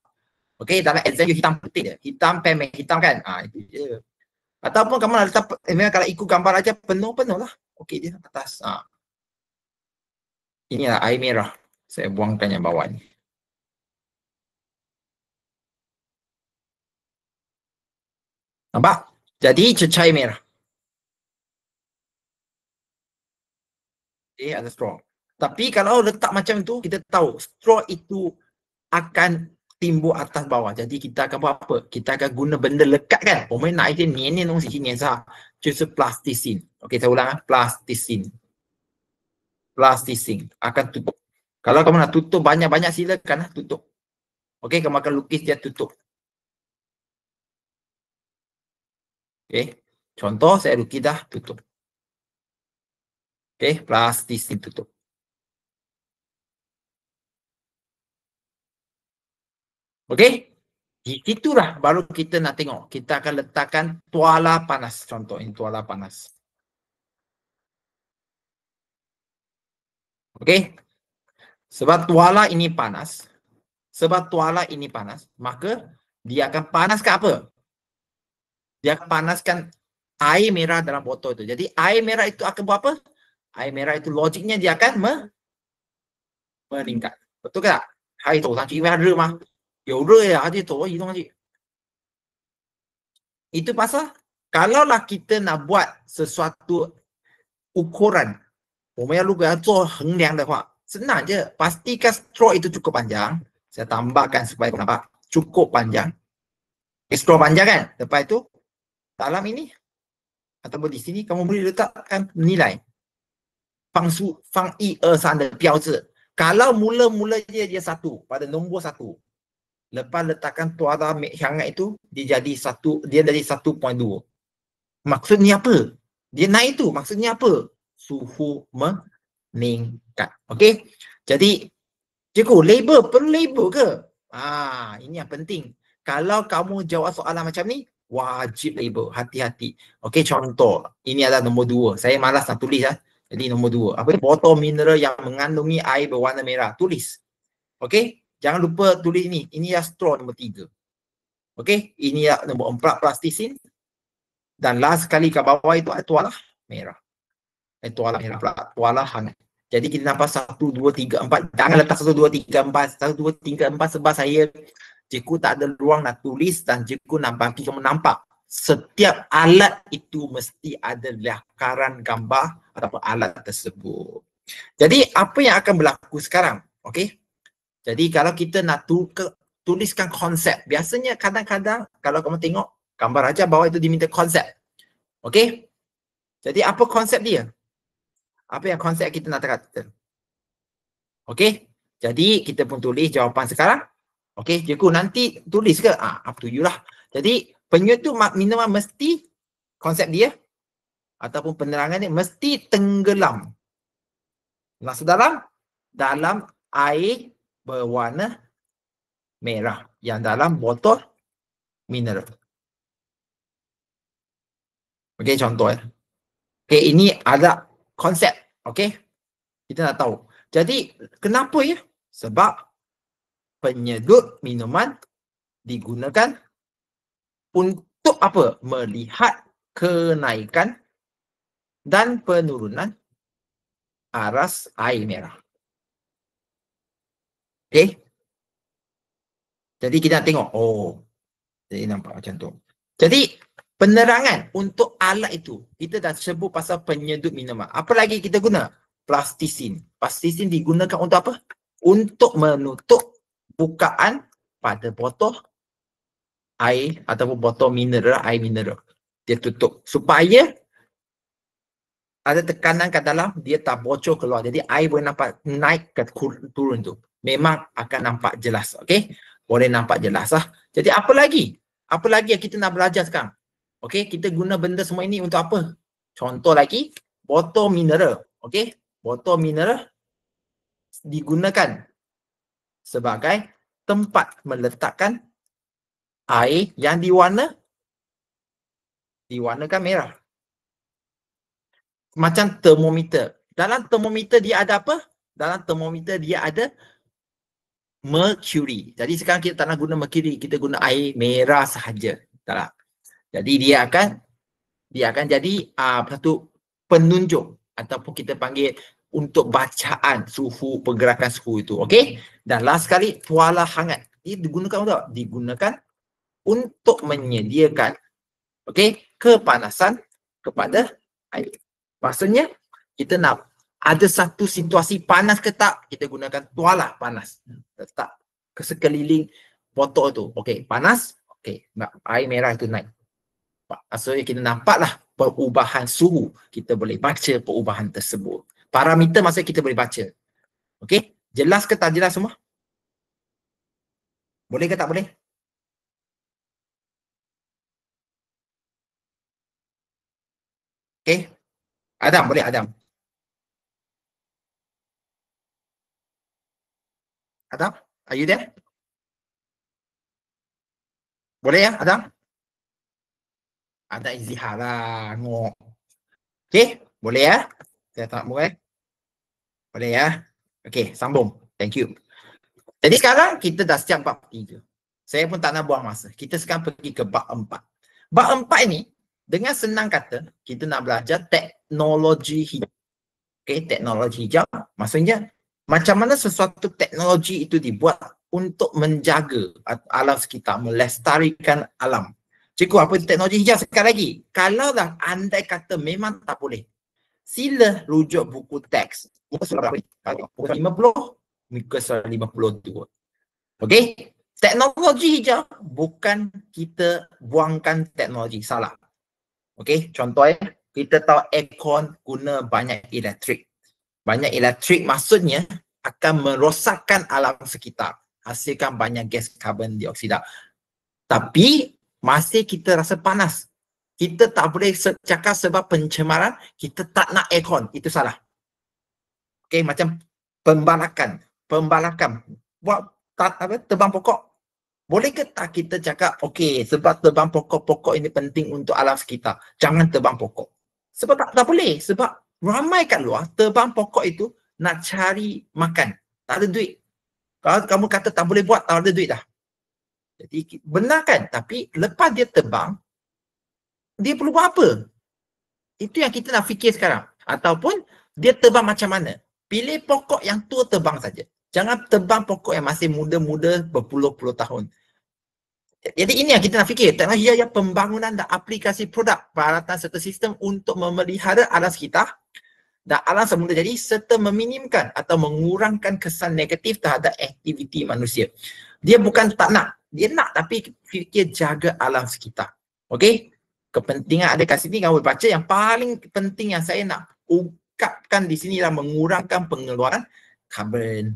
Okey, dalam exam you hitam putih je. Hitam, pemeh, hitam kan? Itu je. Ataupun kamu nak letak, kalau ikut gambar aja penuh lah. Okey dia atas. Inilah air merah. Saya buangkan yang bawah ni. Nampak? Jadi cecair merah. Ada straw. Tapi kalau letak macam tu, kita tahu straw itu akan timbul atas bawah. Jadi kita akan buat apa? Kita akan guna benda lekat kan? 我们拿一点黏黏东西去粘上，就是 plasticine. Okey, saya ulang. Plasticine akan tutup. Kalau kamu nak tutup banyak-banyak, silakan tutup. Okey, kamu akan lukis dia tutup. Okey, contoh saya lukis dah tutup. Okey, plasticine tutup. Okey, di situlah baru kita nak tengok. Kita akan letakkan tuala panas. Contoh ini tuala panas. Okey, sebab tuala ini panas, maka dia akan panaskan apa? Dia akan panaskan air merah dalam botol itu. Jadi air merah itu akan buat apa? Air merah itu logiknya dia akan meningkat. Betul ke tak? 它一走上去，因为它热吗？有热呀，它就走移动上去。Itu pasal kalaulah kita nak buat sesuatu ukuran, 我们要如果要做衡量的话，senang je. Pastikan straw itu cukup panjang. Saya tambahkan supaya nampak cukup panjang. Straw panjang kan? Lepas itu dalam ini ataupun di sini kamu boleh letakkan nilai. 放1、2、3的标志. Kalau mula-mula dia 1 pada nombor 1. Lepas letakkan tuala hangat itu, dia jadi 1.2. Maksudnya apa? Dia naik tu, maksudnya apa? Suhu meningkat. Okey? Jadi, cikgu, label, perlu label ke? Ini yang penting. Kalau kamu jawab soalan macam ni, wajib label. Hati-hati. Okey, contoh. Ini adalah nombor 2. Saya malas nak tulis. Jadi nombor 2. Apa? Botol mineral yang mengandungi air berwarna merah. Tulis. Okey? Jangan lupa tulis ini. Ini ya straw nombor 3. Okey? Ini ya nombor 4 plasticine. Dan last sekali kat bawah itu tuala merah. Tuala merah pula. Tuala hangat. Jadi kita nampak 1, 2, 3, 4. Jangan letak 1, 2, 3, 4. 1, 2, 3, 4 sebab saya cikgu tak ada ruang nak tulis dan cikgu nak bagi kamu nampak. Setiap alat itu mesti ada lakaran gambar ataupun alat tersebut. Jadi apa yang akan berlaku sekarang? Okey? Jadi kalau kita nak tuliskan konsep, biasanya kadang-kadang kalau kamu tengok gambar aja bawah itu diminta konsep. Okey? Jadi apa konsep dia? Apa yang konsep kita nak kata? Okey? Jadi kita pun tulis jawapan sekarang. Okey, cikgu nanti tulis ke? Up to you lah. Jadi penyuatu minuman mesti konsep dia ataupun penerangan dia mesti tenggelam. Masuk dalam air berwarna merah yang dalam botol mineral. Okey, contoh ya. Okey, ini ada konsep. Okey, kita nak tahu. Jadi kenapa ya? Sebab penyedut minuman digunakan untuk apa? Melihat kenaikan dan penurunan aras air merah. Okay. Jadi kita nak tengok, oh, jadi nampak macam tu. Jadi penerangan untuk alat itu, kita dah sebut pasal penyedup minuman. Apa lagi kita guna? Plastisin. Plastisin digunakan untuk apa? Untuk menutup bukaan pada botol air ataupun botol mineral, air mineral. Dia tutup supaya ada tekanan kat dalam, dia tak bocor keluar. Jadi air boleh nampak naik ke turun tu. Memang akan nampak jelas. Okey? Boleh nampak jelas lah. Jadi apa lagi? Apa lagi yang kita nak belajar sekarang? Okey, kita guna benda semua ini untuk apa? Contoh lagi, botol mineral. Okey? Botol mineral digunakan sebagai tempat meletakkan air yang diwarnakan merah. Macam termometer. Dalam termometer dia ada apa? Dalam termometer dia ada mercury. Jadi sekarang kita tak nak guna mercury, kita guna air merah sahaja. Tak. Jadi dia akan jadi satu penunjuk ataupun kita panggil untuk bacaan suhu, pergerakan suhu itu. Okey? Dan last sekali, tuala hangat. Ini digunakan untuk apa? Digunakan untuk menyediakan kepanasan kepada air. Maksudnya kita nak ada satu situasi panas ke tak, kita gunakan tuala panas. Letak ke sekeliling botol tu. Okey, panas. Okey, air merah itu naik. Maksudnya kita nampaklah perubahan suhu. Kita boleh baca perubahan tersebut. Parameter maksudnya kita boleh baca. Okey, jelas ke tak jelas semua? Boleh ke tak boleh? Okey. Adam, boleh Adam? Adam, are you there? Boleh ya, Adam? Ada izihar lah, ngok. Okey, boleh ya? Saya tak boleh. Boleh ya? Okey, sambung. Thank you. Jadi sekarang kita dah siap bab 3. Saya pun tak nak buang masa. Kita sekarang pergi ke bab 4. Bab 4 ini, dengan senang kata, kita nak belajar teknologi hijau. Okey, teknologi hijau. Maksudnya, macam mana sesuatu teknologi itu dibuat untuk menjaga alam sekitar, melestarikan alam. Cikgu, apa teknologi hijau sekali lagi? Kalau dah andai kata memang tak boleh, sila rujuk buku teks. Muka surah berapa? Muka 50, muka surah 52. Okey? Teknologi hijau bukan kita buangkan teknologi, salah. Okey, contoh kita tahu aircon guna banyak elektrik. Banyak elektrik maksudnya akan merosakkan alam sekitar, hasilkan banyak gas karbon dioksida. Tapi masih kita rasa panas. Kita tak boleh cakap sebab pencemaran kita tak nak aircon, itu salah. Okey, macam pembalakan. Buat tebang pokok. Boleh ke tak kita cakap, okey, sebab tebang pokok-pokok ini penting untuk alam sekitar, jangan tebang pokok. Sebab tak boleh. Sebab ramai kat luar, tebang pokok itu nak cari makan. Tak ada duit. Kalau kamu kata tak boleh buat, tak ada duit dah. Jadi benar kan? Tapi lepas dia tebang, dia perlu buat apa? Itu yang kita nak fikir sekarang. Ataupun dia tebang macam mana? Pilih pokok yang tua, tebang saja. Jangan tebang pokok yang masih muda-muda berpuluh-puluh tahun. Jadi ini yang kita nak fikir. Teknologi hijau pembangunan dan aplikasi produk, peralatan serta sistem untuk memelihara alam sekitar dan alam semula jadi serta meminimkan atau mengurangkan kesan negatif terhadap aktiviti manusia. Dia bukan tak nak. Dia nak tapi fikir jaga alam sekitar. Okey? Kepentingan ada kat sini, kamu baca yang paling penting yang saya nak ungkapkan di sini adalah mengurangkan pengeluaran karbon.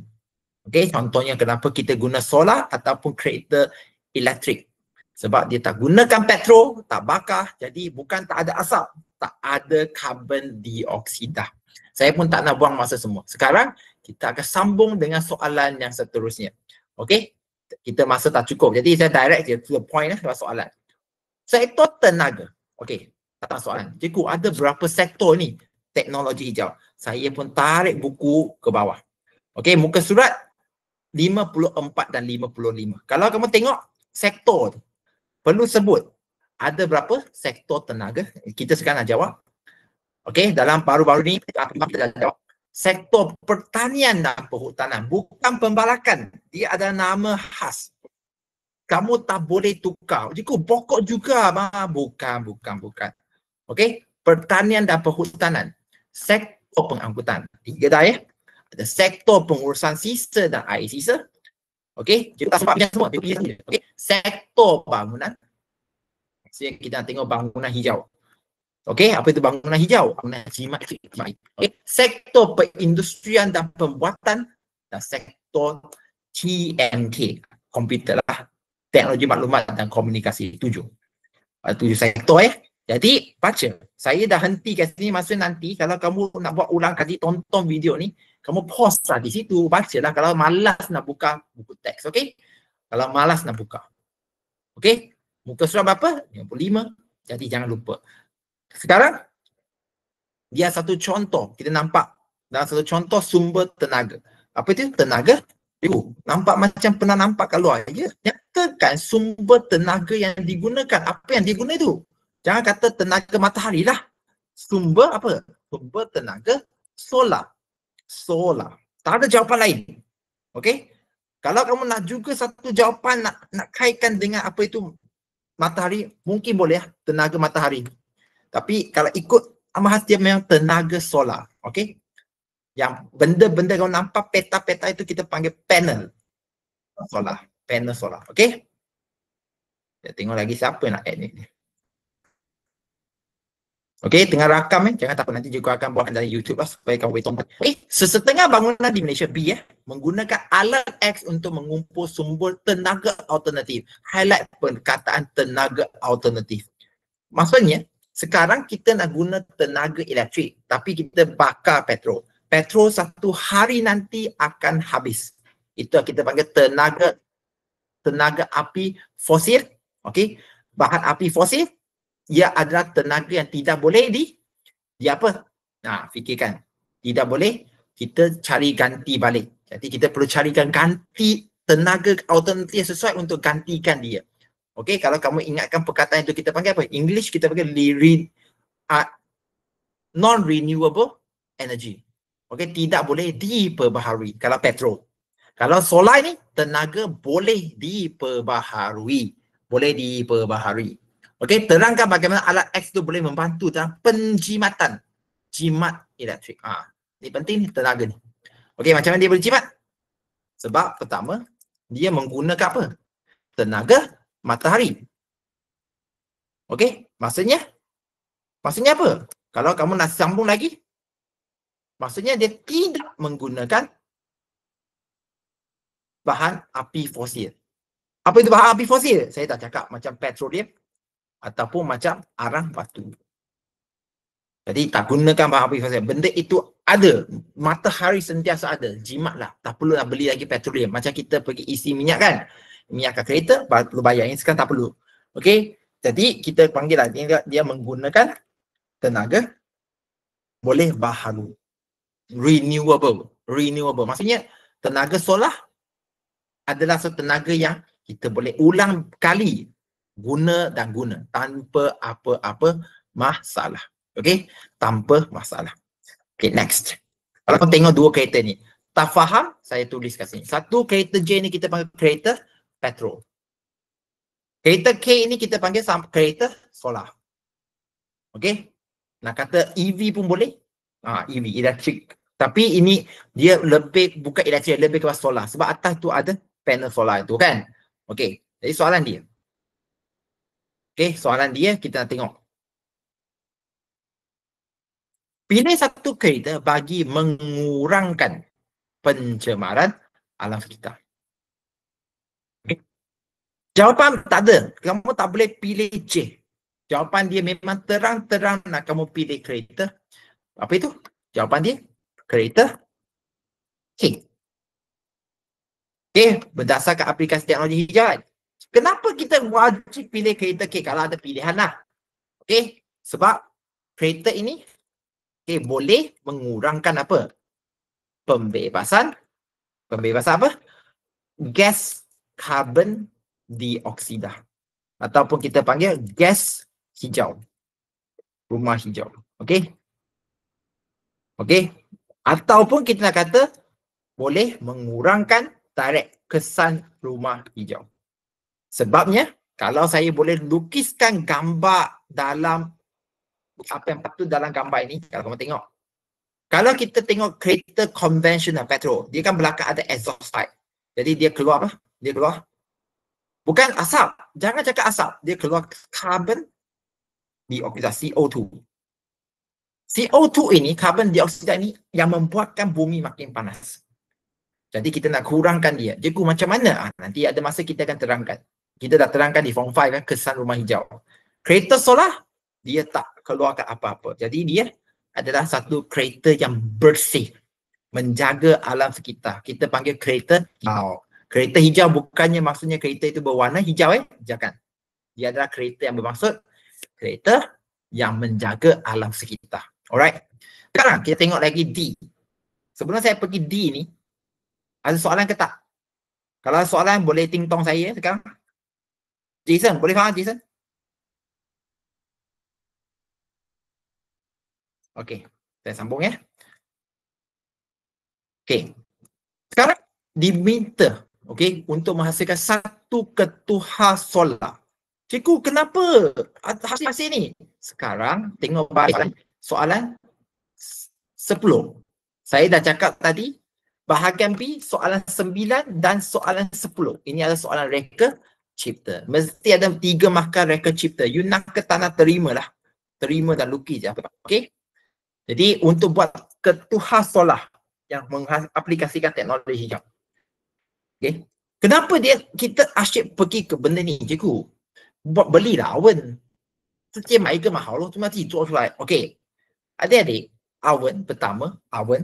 Okey, contohnya kenapa kita guna solar ataupun kereta elektrik. Sebab dia tak gunakan petrol, tak bakar, jadi bukan tak ada asap, tak ada karbon dioksida. Saya pun tak nak buang masa semua. Sekarang kita akan sambung dengan soalan yang seterusnya. Okey, kita masa tak cukup. Jadi saya direct je to the point lah soalan. Sektor tenaga. Okey, datang soalan. Cikgu, ada berapa sektor ni teknologi hijau? Saya pun tarik buku ke bawah. Okey, muka surat 54 dan 55. Kalau kamu tengok sektor tu, perlu sebut ada berapa sektor tenaga. Kita sekarang nak jawab. Okey, dalam baru-baru ni kita dah jawab. sektor pertanian dan perhutanan, bukan pembalakan. Dia ada nama khas. Kamu tak boleh tukar. Jika pokok juga, bukan. Okey, pertanian dan perhutanan, sektor pengangkutan. 3 dah ya. Ada sektor pengurusan sisa dan air sisa. Okey, kita tak sempat pinjam semua. Okey, sektor bangunan. Kita nak tengok bangunan hijau. Okey, apa itu bangunan hijau? Bangunan jimat. Okey, sektor perindustrian dan pembuatan dan sektor TMK, komputer lah, teknologi maklumat dan komunikasi. 7 sektor ya. Jadi baca. Saya dah henti kat sini, masa nanti kalau kamu nak buat ulang kali, tonton video ni, kamu pause lah di situ, bacalah kalau malas nak buka buku teks, okey? Kalau malas nak buka. Okey? Muka surat berapa? 55. Jadi jangan lupa. Sekarang dia satu contoh, kita nampak dalam satu contoh sumber tenaga. Apa itu tenaga? Nampak macam pernah nampak kat luar. Ya, nyatakan sumber tenaga yang digunakan. Apa yang digunakan itu? Jangan kata tenaga matahari lah. Sumber apa? Sumber tenaga solar. Tak ada jawapan lain. Okey? Kalau kamu nak juga satu jawapan nak kaitkan dengan apa itu matahari, mungkin boleh tenaga matahari. Tapi kalau ikut amahas dia memang tenaga solar. Okey? Yang benda-benda kamu nampak peta-peta itu kita panggil panel solar. Panel solar. Okey? Kita tengok lagi siapa nak add ni. Okey, tengah rakam jangan takut, nanti juga akan buat dari YouTube lah supaya kamu boleh tonton. Okey, sesetengah bangunan di Malaysia B menggunakan alat X untuk mengumpul sumber tenaga alternatif. Highlight perkataan tenaga alternatif. Maksudnya, sekarang kita nak guna tenaga elektrik tapi kita bakar petrol. Petrol satu hari nanti akan habis. Itu kita panggil tenaga api fosil. Okey, bahan api fosil, ia adalah tenaga yang tidak boleh dia apa? Fikirkan. Tidak boleh, kita cari ganti balik. Jadi kita perlu carikan ganti tenaga alternatif sesuai untuk gantikan dia. Okey, kalau kamu ingatkan perkataan itu kita panggil apa? English kita panggil non-renewable energy. Okey, tidak boleh diperbaharui kalau petrol. Kalau solar ini, tenaga boleh diperbaharui. Okey, terangkan bagaimana alat X itu boleh membantu dalam penjimatan. Jimat elektrik. Ini penting ni, tenaga ni. Okey, macam mana dia boleh jimat? Sebab pertama, dia menggunakan apa? Tenaga matahari. Okey, maksudnya apa? Kalau kamu nak sambung lagi, maksudnya dia tidak menggunakan bahan api fosil. Apa itu bahan api fosil? Saya tak cakap macam petroleum ataupun macam arang batu. Jadi tak gunakan bahan api fosil. Benda itu ada. Matahari sentiasa ada. Jimatlah. Tak perlu nak beli lagi petroleum. Macam kita pergi isi minyak kan. Minyak kat kereta, perlu bayar. Ini sekarang tak perlu. Okey. Jadi kita panggil lah. Dia menggunakan tenaga boleh baharu. Renewable. Maksudnya tenaga solar adalah satu tenaga yang kita boleh ulang kali guna tanpa apa-apa masalah. Okey? Tanpa masalah. Okey, next. Kalau kau tengok dua kereta ni, tak faham, saya tulis kat sini. Satu kereta J ni kita panggil kereta petrol. Kereta K ini kita panggil kereta solar. Okey? Nak kata EV pun boleh. EV, elektrik. Tapi ini dia lebih bukan elektrik, lebih kepada solar. Sebab atas tu ada panel solar itu kan. Okey, jadi soalan dia. Okey, soalan dia kita nak tengok. Pilih satu kereta bagi mengurangkan pencemaran alam sekitar. Okay. Jawapan tak ada. Kamu tak boleh pilih J. Jawapan dia memang terang-terang nak kamu pilih kereta. Apa itu? Jawapan dia kereta K. Okey, berdasarkan aplikasi teknologi hijau. Kenapa kita wajib pilih kereta K kalau ada pilihan lah? Okey, sebab kereta ini boleh mengurangkan apa? Pembebasan apa? Gas karbon dioksida. Ataupun kita panggil gas hijau. Rumah hijau. Okey? Okey? Ataupun kita nak kata boleh mengurangkan direct kesan rumah hijau. Sebabnya kalau saya boleh lukiskan gambar dalam apa yang patut dalam gambar ini, kalau kamu tengok. Kalau kita tengok kereta konvensional petrol, dia kan belakang ada exhaust pipe. Jadi dia keluar apa? Dia keluar bukan asap. Jangan cakap asap. Dia keluar carbon dioksida, CO2. CO2 ini, carbon dioksida ini yang membuatkan bumi makin panas. Jadi kita nak kurangkan dia. Cikgu macam mana? Nanti ada masa kita akan terangkan. Kita dah terangkan di Form 5 kan, kesan rumah hijau. Kereta solar, dia tak keluarkan apa-apa. Jadi dia adalah satu kereta yang bersih. Menjaga alam sekitar. Kita panggil kereta hijau. Kereta hijau bukannya maksudnya kereta itu berwarna hijau Jangan. Dia adalah kereta yang bermaksud kereta yang menjaga alam sekitar. Alright. Sekarang kita tengok lagi D. Sebelum saya pergi D ni, ada soalan ke tak? Kalau soalan boleh ting-tong saya sekarang. Jason, boleh faham Jason? Okey, saya sambung Okey. Sekarang diminta untuk menghasilkan satu ketuhar solar. Cikgu, kenapa hasil ni? Sekarang tengok balik soalan 10. Saya dah cakap tadi bahagian B soalan 9 dan soalan 10. Ini adalah soalan reka cipta. Mesti ada 3 markah reka cipta. You nak ke tak nak terima lah. Terima dan lukis je. Okey. Jadi untuk buat ketuhar solar yang mengaplikasikan teknologi hijau. Okey. Kenapa kita asyik pergi ke benda ni cikgu? Buat belilah awan. 直接买一个嘛好咯，怎么自己做出来 ？OK， adik-adik, awan pertama, awan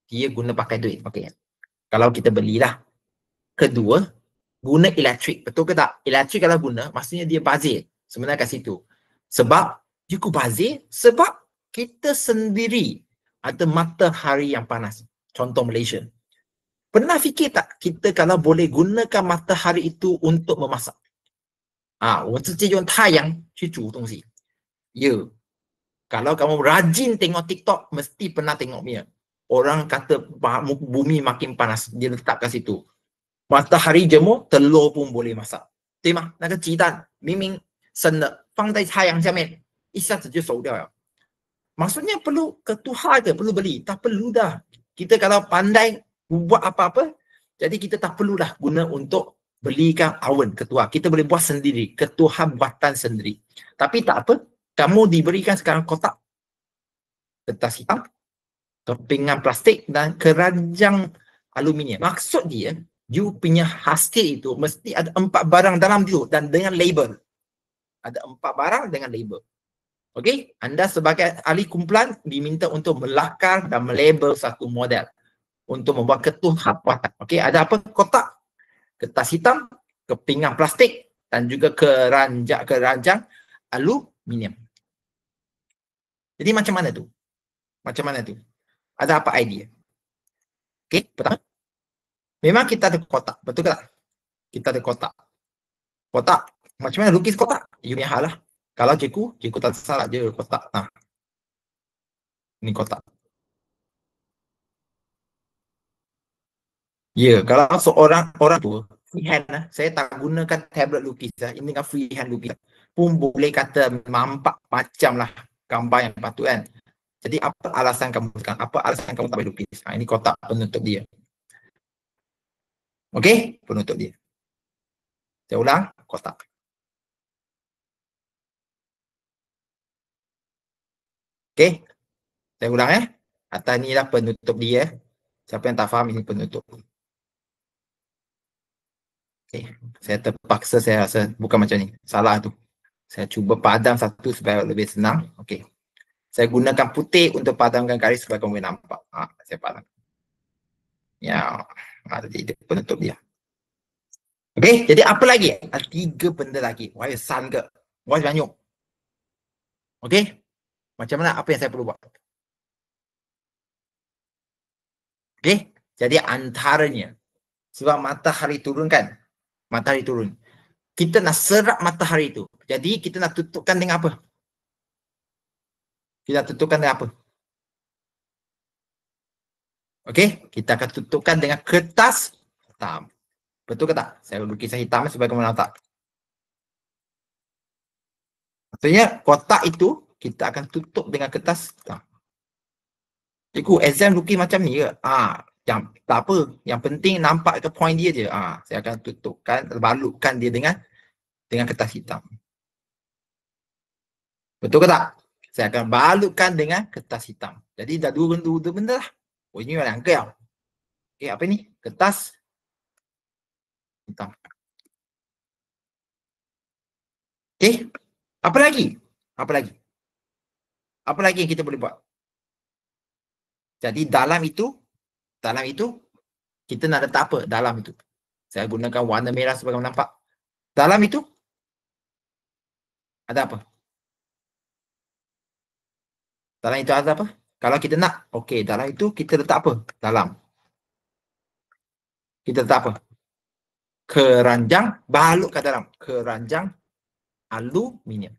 dia guna pakai duit. Okey. Kalau kita belilah. Kedua, guna elektrik. Betul ke tak? Elektrik kalau guna, maksudnya dia bazir. Sebenarnya kat situ. Sebab, dia bazir sebab kita sendiri ada matahari yang panas. Contoh Malaysia. Pernah fikir tak kita kalau boleh gunakan matahari itu untuk memasak? 我直接用太阳去煮东西。Ya. Kalau kamu rajin tengok TikTok, mesti pernah tengok punya. Orang kata bumi makin panas, dia letak kat situ. Matahari jemur, telur pun boleh masak. 对吗？那个鸡蛋明明生的，放在太阳下面，一下子就熟掉了。Maksudnya perlu ketuhar ke? Perlu beli? Tak perlu dah. Kita kalau pandai buat apa-apa, jadi kita tak perlu dah guna untuk belikan awan ketuhar. Kita boleh buat sendiri. Ketuhar buatan sendiri. Tapi tak apa. Kamu diberikan sekarang kotak. Kertas hitam. Kepingan plastik dan keranjang aluminium. Maksud dia, you punya hasil itu mesti ada 4 barang dalam itu dan dengan label. Ada 4 barang dengan label. Okey, anda sebagai ahli kumpulan diminta untuk melakar dan melabel satu model untuk membuat ketuhar buatan. Okey, ada apa? Kotak, kertas hitam, kepingan plastik dan juga keranjang aluminium. Jadi macam mana tu? Macam mana tu? Ada apa idea? Okey, pertama. Memang kita ada kotak, betul ke tak? Kita ada kotak. Kotak, macam mana lukis kotak? You punya hal lah. Kalau cikgu tak salah je kotak. Ni kotak. Ya, kalau seorang orang tua, freehand lah. Saya tak gunakan tablet lukis lah. Ini kan freehand lukis. Pun boleh kata nampak macam lah gambar yang patut kan. Jadi apa alasan kamu sekarang? Apa alasan kamu tak boleh lukis? Ini kotak penutup dia. Okey, penutup dia. Saya ulang, kotak. Okey, saya ulang Atas ni lah penutup dia. Siapa yang tak faham ini penutup. Okey, saya terpaksa saya rasa bukan macam ni. Salah tu. Saya cuba padam satu supaya lebih senang. Okey. Saya gunakan putih untuk padamkan garis supaya kamu boleh nampak. Saya padam. Ya, jadi penutup dia. Okey, jadi apa lagi? Ada 3 benda lagi. Wah, san ke? Wah, banyak. Okey. Macam mana? Apa yang saya perlu buat? Okey. Jadi antaranya, sebab matahari turun kan? Matahari turun. Kita nak serap matahari itu. Jadi kita nak tutupkan dengan apa? Kita tutupkan dengan apa? Okey, kita akan tutupkan dengan kertas hitam. Betul ke tak? Saya lukisan hitam sebagaimana tak. Maksudnya kotak itu kita akan tutup dengan kertas hitam. Cikgu, exam lukis macam ni ke? Yang tak apa. Yang penting nampak ke point dia je. Saya akan tutupkan, balutkan dia dengan kertas hitam. Betul ke tak? Saya akan balutkan dengan kertas hitam. Jadi dah dua benda lah. Oh, ini yang ke yang. Okay, apa ni? Kertas hitam. Okay. Apa lagi? Apa lagi? Apa lagi yang kita boleh buat? Jadi dalam itu, kita nak letak apa dalam itu? Saya gunakan warna merah sebagai nampak. Dalam itu, ada apa? Dalam itu ada apa? Kalau kita nak, okey, dalam itu kita letak apa? Dalam. Kita letak apa? Keranjang, balut kat dalam. Keranjang aluminium.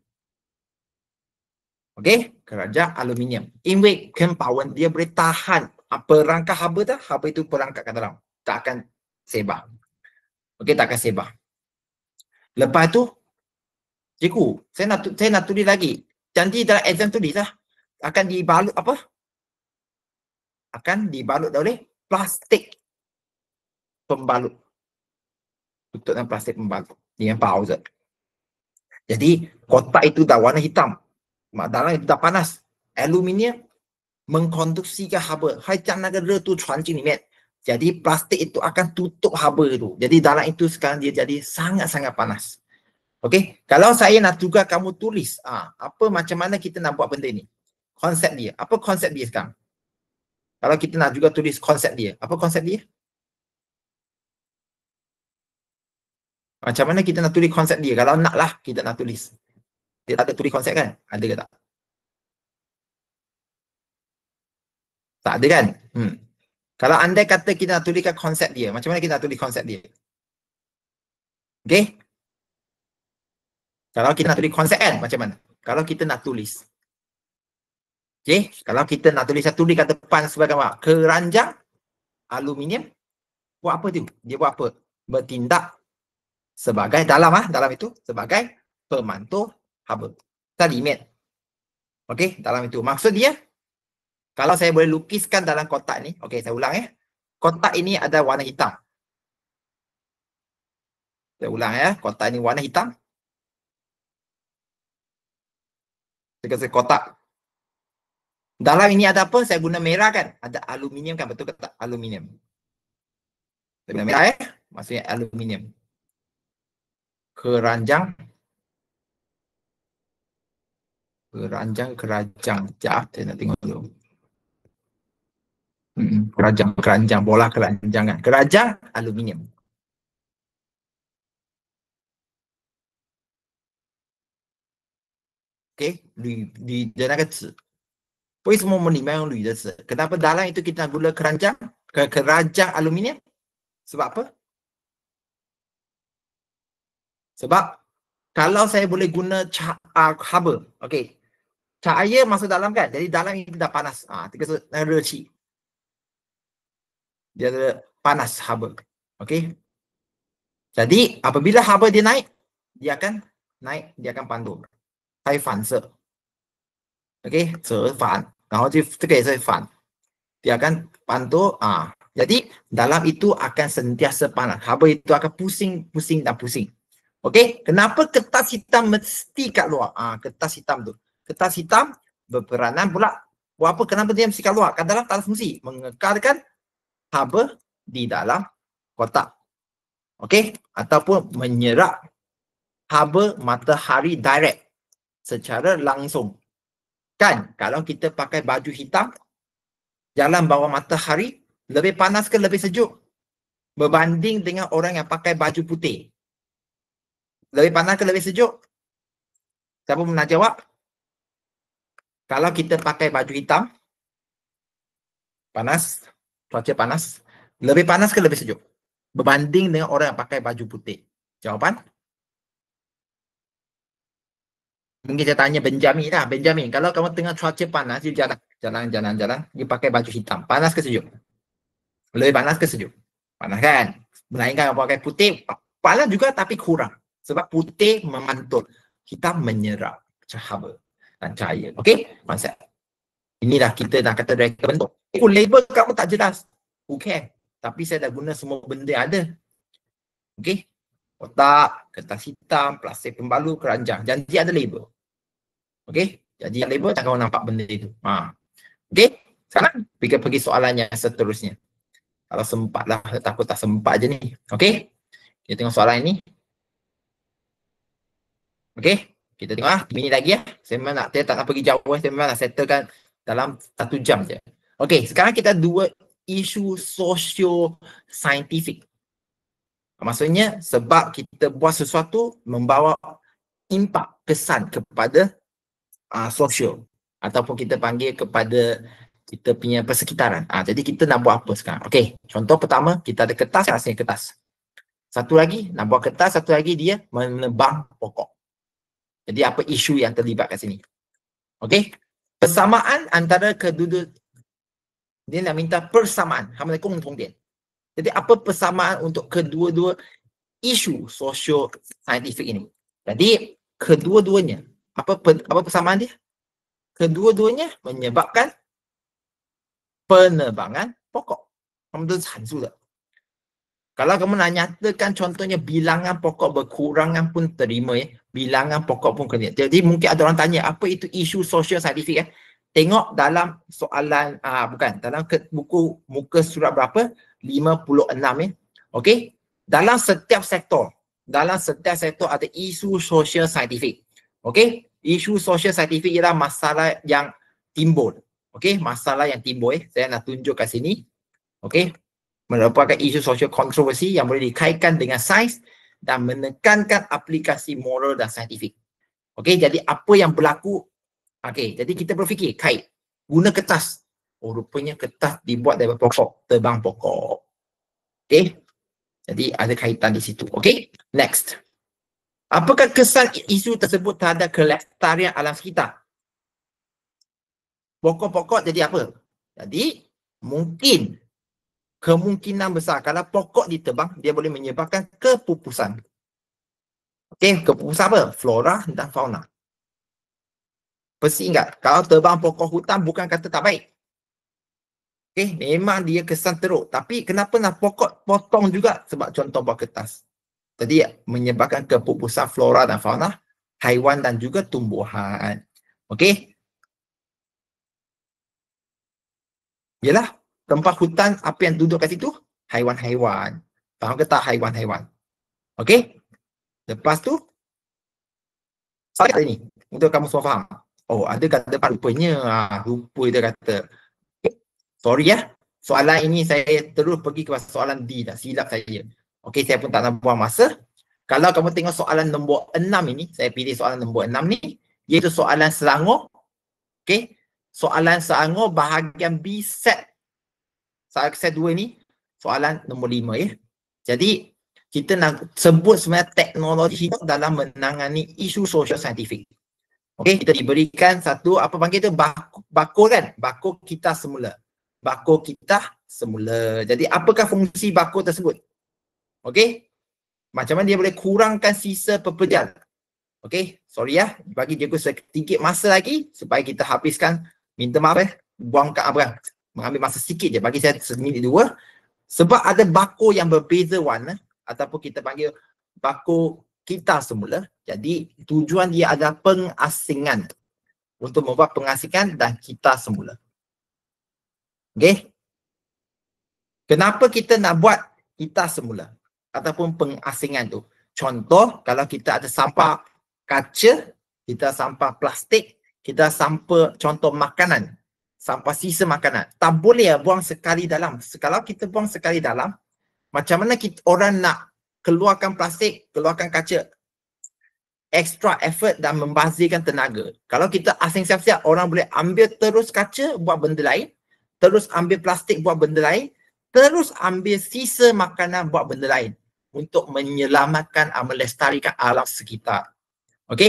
Okey, keranjang aluminium. Inwei kempawan, dia boleh tahan perangkap haba tu, haba itu perangkap kat dalam. Tak akan sebah. Okey, tak akan sebah. Lepas tu, cikgu, saya nak tulis lagi. Janji dalam exam tulis lah. Akan dibalut apa? Akan dibalut oleh plastik pembalut. Tutup dengan plastik pembalut. Ini yang pausa. Jadi, kotak itu dah warna hitam. Dalam itu dah panas. Aluminium mengkonduksikan haba. Hai将那个热度传进里面. Jadi, plastik itu akan tutup haba itu. Jadi, dalam itu sekarang dia jadi sangat-sangat panas. Okey, kalau saya nak juga kamu tulis, apa macam mana kita nak buat benda ni? Konsep dia. Apa konsep dia sekarang? Kalau kita nak juga tulis konsep dia. Apa konsep dia? Macam mana kita nak tulis konsep dia? Kalau naklah kita nak tulis. Dia tak ada tulis konsep kan? Ada ke tak? Tak ada kan? Kalau andai kata kita nak tuliskan konsep dia, macam mana kita nak tulis konsep dia? Okey? Kalau kita nak tulis konsep kan, macam mana? Kalau kita nak tulis. Okey? Kalau kita nak tulis kat depan sebagai apa? Keranjang aluminium. Buat apa tu? Dia buat apa? Bertindak sebagai dalam itu sebagai pemantul haba. Limit. Okey, dalam itu. Maksud dia, kalau saya boleh lukiskan dalam kotak ni, okey, saya ulang ya. Kotak ini ada warna hitam. Saya ulang ya, kotak ini warna hitam. Saya kasi kotak. Dalam ini ada apa? Saya guna merah kan? Ada aluminium kan? Betul ke tak? Aluminium. Saya guna merah ya. Maksudnya aluminium. Keranjang. Kerajang. Sekejap, saya nak tengok dulu. Keranjang. Bola keranjang kan? Keranjang aluminium. Okey, 铝的那个纸。为什么我们里面用铝的纸？ Kenapa dalam itu kita guna keranjang? Keranjang aluminium? Sebab apa? Sebab kalau saya boleh guna haba, okey. Cahaya masuk dalam kan? Jadi dalam ini dah panas. Kita sebut rechi. Dia ada panas haba. Okey. Jadi apabila haba dia naik, dia akan pantul. Hai fan se. Okey, se fan. 然后这个也是反， dia akan pantul. Jadi dalam itu akan sentiasa panas. Haba itu akan pusing dan pusing. Okey, kenapa kertas hitam mesti kat luar? Kertas hitam tu. Kertas hitam berperanan pula. Buat apa? Kenapa dia mesti kat luar? Kat dalam tak fungsi. Mengekalkan haba di dalam kotak. Okey, ataupun menyerap haba matahari direct secara langsung. Kan, kalau kita pakai baju hitam, jalan bawah matahari, lebih panas ke lebih sejuk? Berbanding dengan orang yang pakai baju putih. Lebih panas ke lebih sejuk? Siapa nak jawab? Kalau kita pakai baju hitam, panas, cuaca panas, lebih panas ke lebih sejuk? Berbanding dengan orang yang pakai baju putih. Jawapan? Mungkin saya tanya Benjamin lah. Benjamin, kalau kamu tengah cuaca panas, you jalan, you pakai baju hitam. Panas ke sejuk? Lebih panas ke sejuk? Panas kan? Melainkan pakai putih, panas juga tapi kurang. Sebab putih memantul, hitam menyerap cahaya dan cahaya. Okey? Konsep. Inilah kita nak kata reka bentuk. Label kamu tak jelas. Who care? Tapi saya dah guna semua benda yang ada. Okey? Kotak, kertas hitam, plastik pembalu, keranjang. Janji ada label. Okey? Jadi yang label tak kau nampak benda itu. Okey? Sekarang pergi soalan yang seterusnya. Kalau sempat lah, takut tak sempat je ni. Okey? Kita tengok soalan ini. Okey? Kita tengok minit lagi . Saya memang tak nak pergi jauh. Saya memang nak settlekan dalam 1 jam je. Okey, sekarang kita dua isu sosio-saintifik. Maksudnya sebab kita buat sesuatu membawa impak, kesan kepada sosial ataupun kita panggil kepada kita punya persekitaran. Jadi kita nak buat apa sekarang? Okey, contoh pertama kita ada kertas, rasanya kertas. Satu lagi nak buat kertas, satu lagi dia menebang pokok. Jadi apa isu yang terlibat kat sini? Okey, persamaan antara kedua-dua, dia nak minta persamaan. Jadi apa persamaan untuk kedua-dua isu sosio-saintifik ini? Jadi kedua-duanya, apa persamaan dia? Kedua-duanya menyebabkan penebangan pokok. Kalau kamu nak nyatakan contohnya bilangan pokok berkurangan pun terima bilangan pokok pun kena. Jadi mungkin ada orang tanya apa itu isu sosial saintifik Tengok dalam soalan dalam buku muka surat berapa? 56 Okey. Dalam setiap sektor ada isu sosial saintifik. Okey. Isu sosial saintifik ialah masalah yang timbul. Okey, masalah yang timbul saya nak tunjuk kat sini. Okey. Merupakan isu sosial kontroversi yang boleh dikaitkan dengan sains dan menekankan aplikasi moral dan saintifik. Okey, jadi apa yang berlaku? Okey, jadi kita berfikir kait guna kertas. Oh, rupanya kertas dibuat daripada pokok, tebang pokok. Okey. Jadi ada kaitan di situ. Okey. Next. Apakah kesan isu tersebut terhadap kelestarian alam sekitar? Pokok-pokok jadi apa? Jadi kemungkinan besar kalau pokok ditebang dia boleh menyebabkan kepupusan. Okey, kepupusan apa? Flora dan fauna. Pasti ingat, kalau tebang pokok hutan bukan kata tak baik. Okey, memang dia kesan teruk. Tapi kenapa nak pokok potong juga? Sebab contoh buat kertas. Jadi menyebabkan kepupusan flora dan fauna, haiwan dan juga tumbuhan. Okey. Yalah, tempat hutan apa yang duduk kat situ? Haiwan-haiwan. Faham ke tak haiwan-haiwan? Okey. Lepas tu, soalan ini untuk kamu semua faham. Oh, ada kata rupanya. Rupa dia kata. Okay. Sorry soalan ini saya terus pergi ke soalan D dah. Silap saya. Okey, saya pun tak nak buang masa. Kalau kamu tengok soalan nombor 6 ini, saya pilih soalan nombor 6 ni, iaitu soalan Selangor. Okey. Soalan Selangor bahagian B set 2 ni, soalan nombor 5 Jadi, kita nak sebut sebenarnya teknologi hijau dalam menangani isu sosial saintifik. Okey, kita diberikan satu, apa panggil tu, bakul kan? Bakul kita semula. Bakul kita semula. Jadi, apakah fungsi bakul tersebut? Okey, macam mana dia boleh kurangkan sisa pepejal? Okey, sorry bagi dia sedikit masa lagi supaya kita habiskan. Minta maaf buang kat mengambil masa sikit je, bagi saya 1 minit 2. Sebab ada bakul yang berbeza warna ataupun kita panggil bakul kita semula. Jadi tujuan dia adalah pengasingan. Untuk membuat pengasingan dan kita semula. Okey. Kenapa kita nak buat kita semula ataupun pengasingan tu? Contoh, kalau kita ada sampah kaca, kita sampah plastik, kita sampah contoh makanan, sampah sisa makanan. Tak boleh buang sekali dalam. Kalau kita buang sekali dalam, macam mana orang nak keluarkan plastik, keluarkan kaca? Extra effort dan membazirkan tenaga. Kalau kita asing siap-siap, orang boleh ambil terus kaca buat benda lain, terus ambil plastik buat benda lain, terus ambil sisa makanan buat benda lain untuk menyelamatkan, melestarikan alam sekitar. OK？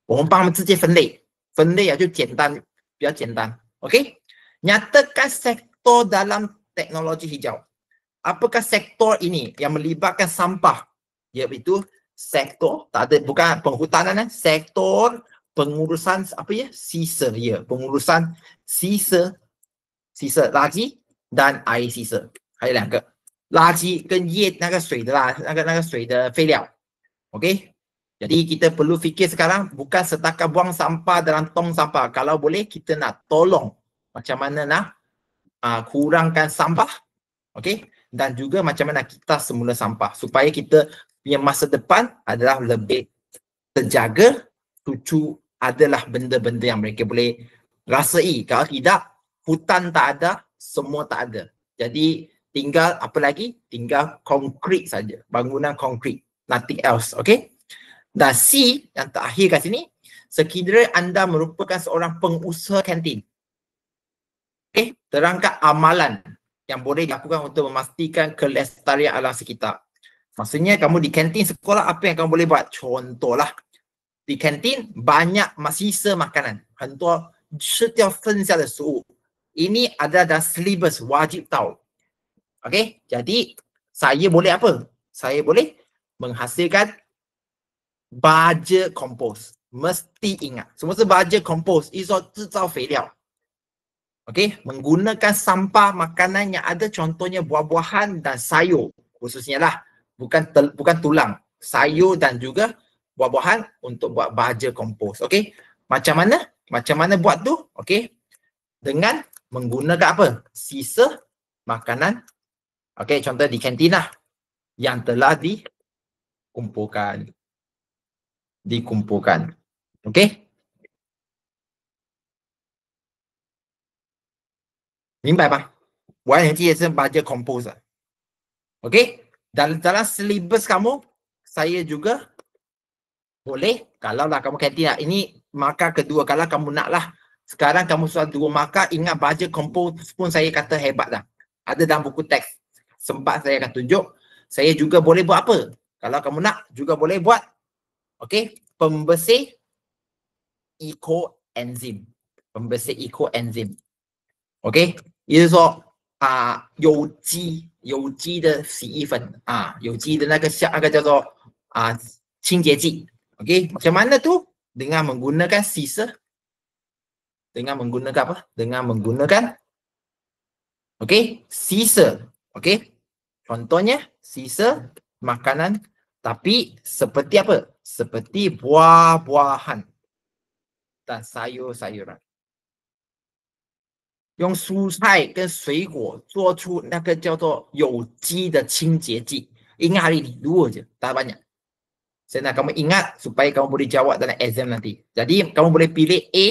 我们帮他们直接分类，分类就简单，比较简单。OK？ Nyatakan sektor dalam teknologi hijau. apakah sektor ini yang melibatkan sampah? Iaitu sektor, tak ada, bukan penghutanan, sektor pengurusan apa ya? Sisa, ya, pengurusan sisa垃圾dan air sisa，还有两个垃圾跟液那个水的水的废料 ，OK。Jadi kita perlu fikir sekarang bukan setakat buang sampah dalam tong sampah. Kalau boleh kita nak tolong macam mana nak kurangkan sampah, okey, dan juga macam mana kita semula sampah supaya kita punya masa depan adalah lebih terjaga. Cucu adalah benda-benda yang mereka boleh rasai. Kalau tidak, hutan tak ada, semua tak ada. Jadi tinggal apa lagi? Tinggal konkrit saja, bangunan konkrit, nothing else, okey. Dan C yang terakhir kat sini, sekiranya anda merupakan seorang pengusaha kantin, okey, terangkan amalan yang boleh dilakukan untuk memastikan kelestarian alam sekitar. Maksudnya kamu di kantin sekolah, apa yang kamu boleh buat? Contohlah, di kantin banyak sisa makanan, 很多吃掉剩下的食物. Ini ada dalam syllabus, wajib tahu. Okey, jadi saya boleh apa? Saya boleh menghasilkan baja kompos. Mesti ingat. Semua baja kompos, itu 制造肥料. Okey, menggunakan sampah makanan yang ada, contohnya buah-buahan dan sayur khususnya lah. Bukan tulang. Sayur dan juga buah-buahan untuk buat baja kompos. Okey, macam mana? Macam mana buat tu? Okey, dengan menggunakan apa? Sisa makanan. Okey, contoh di kantin lah yang telah dikumpulkan. Okey? Mimbai ba? 完全记得是 budget compose. Okey? Dalam syllabus kamu, saya juga boleh, kalau lah kamu kantin lah, ini markah kedua, kalau kamu nak lah. Sekarang kamu sudah 2 markah, ingat budget compose pun saya kata hebat dah. Ada dalam buku teks. Sempat saya akan tunjuk. Saya juga boleh buat apa? Kalau kamu nak, juga boleh buat, okey, pembersih ecoenzim. Pembersih ecoenzim. OK， 也就是说有机的洗衣粉有机的那个叫做清洁剂。OK， macam mana tu? Dengan menggunakan sisa, dengan menggunakan apa? Dengan menggunakan sisa. OK, contohnya sisa makanan, tapi seperti apa? Seperti buah-buahan dan sayur-sayuran. 用蔬菜跟水果做出那个叫做有机的清洁剂. Ingat hari ni, 2 je, tak banyak. Saya nak kamu ingat supaya kamu boleh jawab dalam exam nanti. Jadi kamu boleh pilih A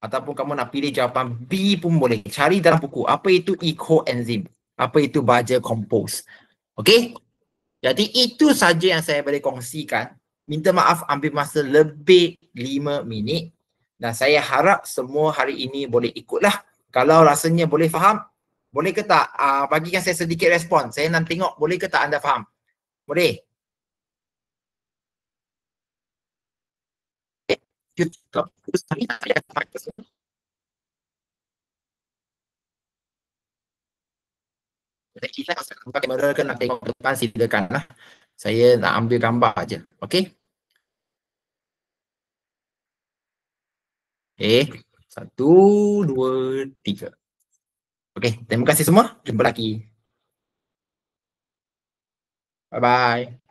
ataupun kamu nak pilih jawapan B pun boleh. Cari dalam buku apa itu ecoenzim, apa itu baja kompos. Okey? Jadi itu saja yang saya boleh kongsikan. Minta maaf ambil masa lebih 5 minit. Dan saya harap semua hari ini boleh ikutlah. Kalau rasanya boleh faham, boleh ke tak? Bagikan saya sedikit respon. Saya nak tengok boleh ke tak anda faham. Boleh? Kita pakai kamera ke nak tengok depan, silakan lah. Saya nak ambil gambar aja. Okey? Okay, 1, 2, 3. Okey, terima kasih semua. Jumpa lagi. Bye-bye.